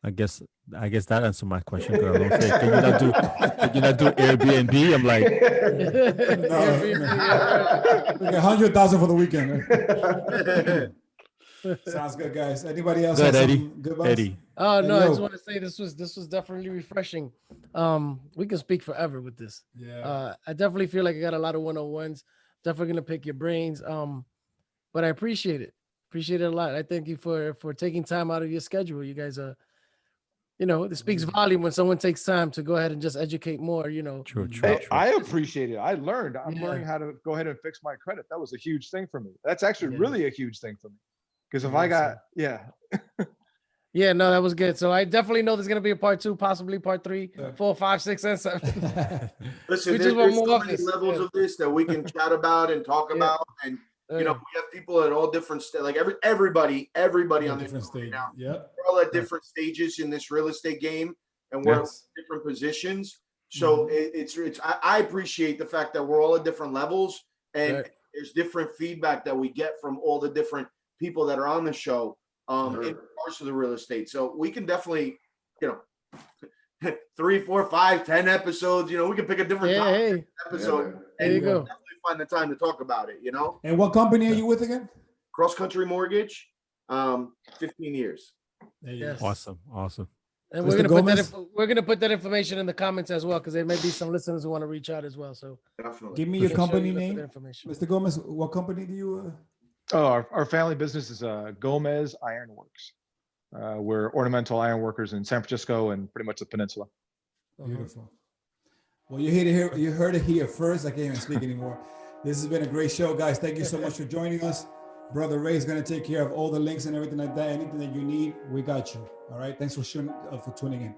I guess that answered my question. Girl. I was like, can you not do Airbnb? I'm like,
We got 100,000 for the weekend. Right? Sounds good, guys. Anybody else?
Go
have
ahead, Eddie.
something good about?
Eddie.
oh no, I
yo.
just want to say this was definitely refreshing. We can speak forever with this.
Yeah.
I definitely feel like I got a lot of 101s. Definitely gonna pick your brains. But I appreciate it. Appreciate it a lot. I thank you for taking time out of your schedule. You guys are, it speaks volume when someone takes time to go ahead and just educate more.
True.
Hey, I appreciate it. I learned. I'm
Yeah.
learning how to go ahead and fix my credit. That was a huge thing for me. That's actually
Yeah.
really a huge thing for me. Because if
Yeah,
I got,
so-
Yeah, no, that was good. So I definitely know there's gonna be a part 2, possibly part 3,
Yeah.
4, 5, 6, and 7.
Listen,
We
there's
just want
so
more
many
office.
levels
Yeah.
of this that we can chat about and talk
Yeah.
about, and we have people at all different like everybody on the
different stage.
now.
Yep.
We're all at different stages in this real estate game, and we're
Yes.
in different positions. So I appreciate the fact that we're all at different levels, and
Right.
there's different feedback that we get from all the different people that are on the show in
Sure.
regards to the real estate. So we can definitely, 3, 4, 5, 10 episodes. We can pick a different
Yeah,
topic
hey,
episode
Yeah, man.
there you
and
go.
definitely find the time to talk about it.
And what company are you with again?
Cross Country Mortgage, 15 years.
There you
Yes.
go.
Awesome.
And
Mr.
we're gonna
Gomez?
we're gonna put that information in the comments as well, because there may be some listeners who want to reach out as well. So
Definitely.
Give me your
make sure
company
you look for the
name,
information.
Mr. Gomez. What company do you?
oh, our family business is Gomez Ironworks. We're ornamental iron workers in San Francisco and pretty much the peninsula.
Beautiful. Well, you heard it here first. I can't even speak anymore. This has been a great show, guys. Thank you so much for joining us. Brother Ray is going to take care of all the links and everything like that. Anything that you need, we got you. All right. Thanks for tuning in.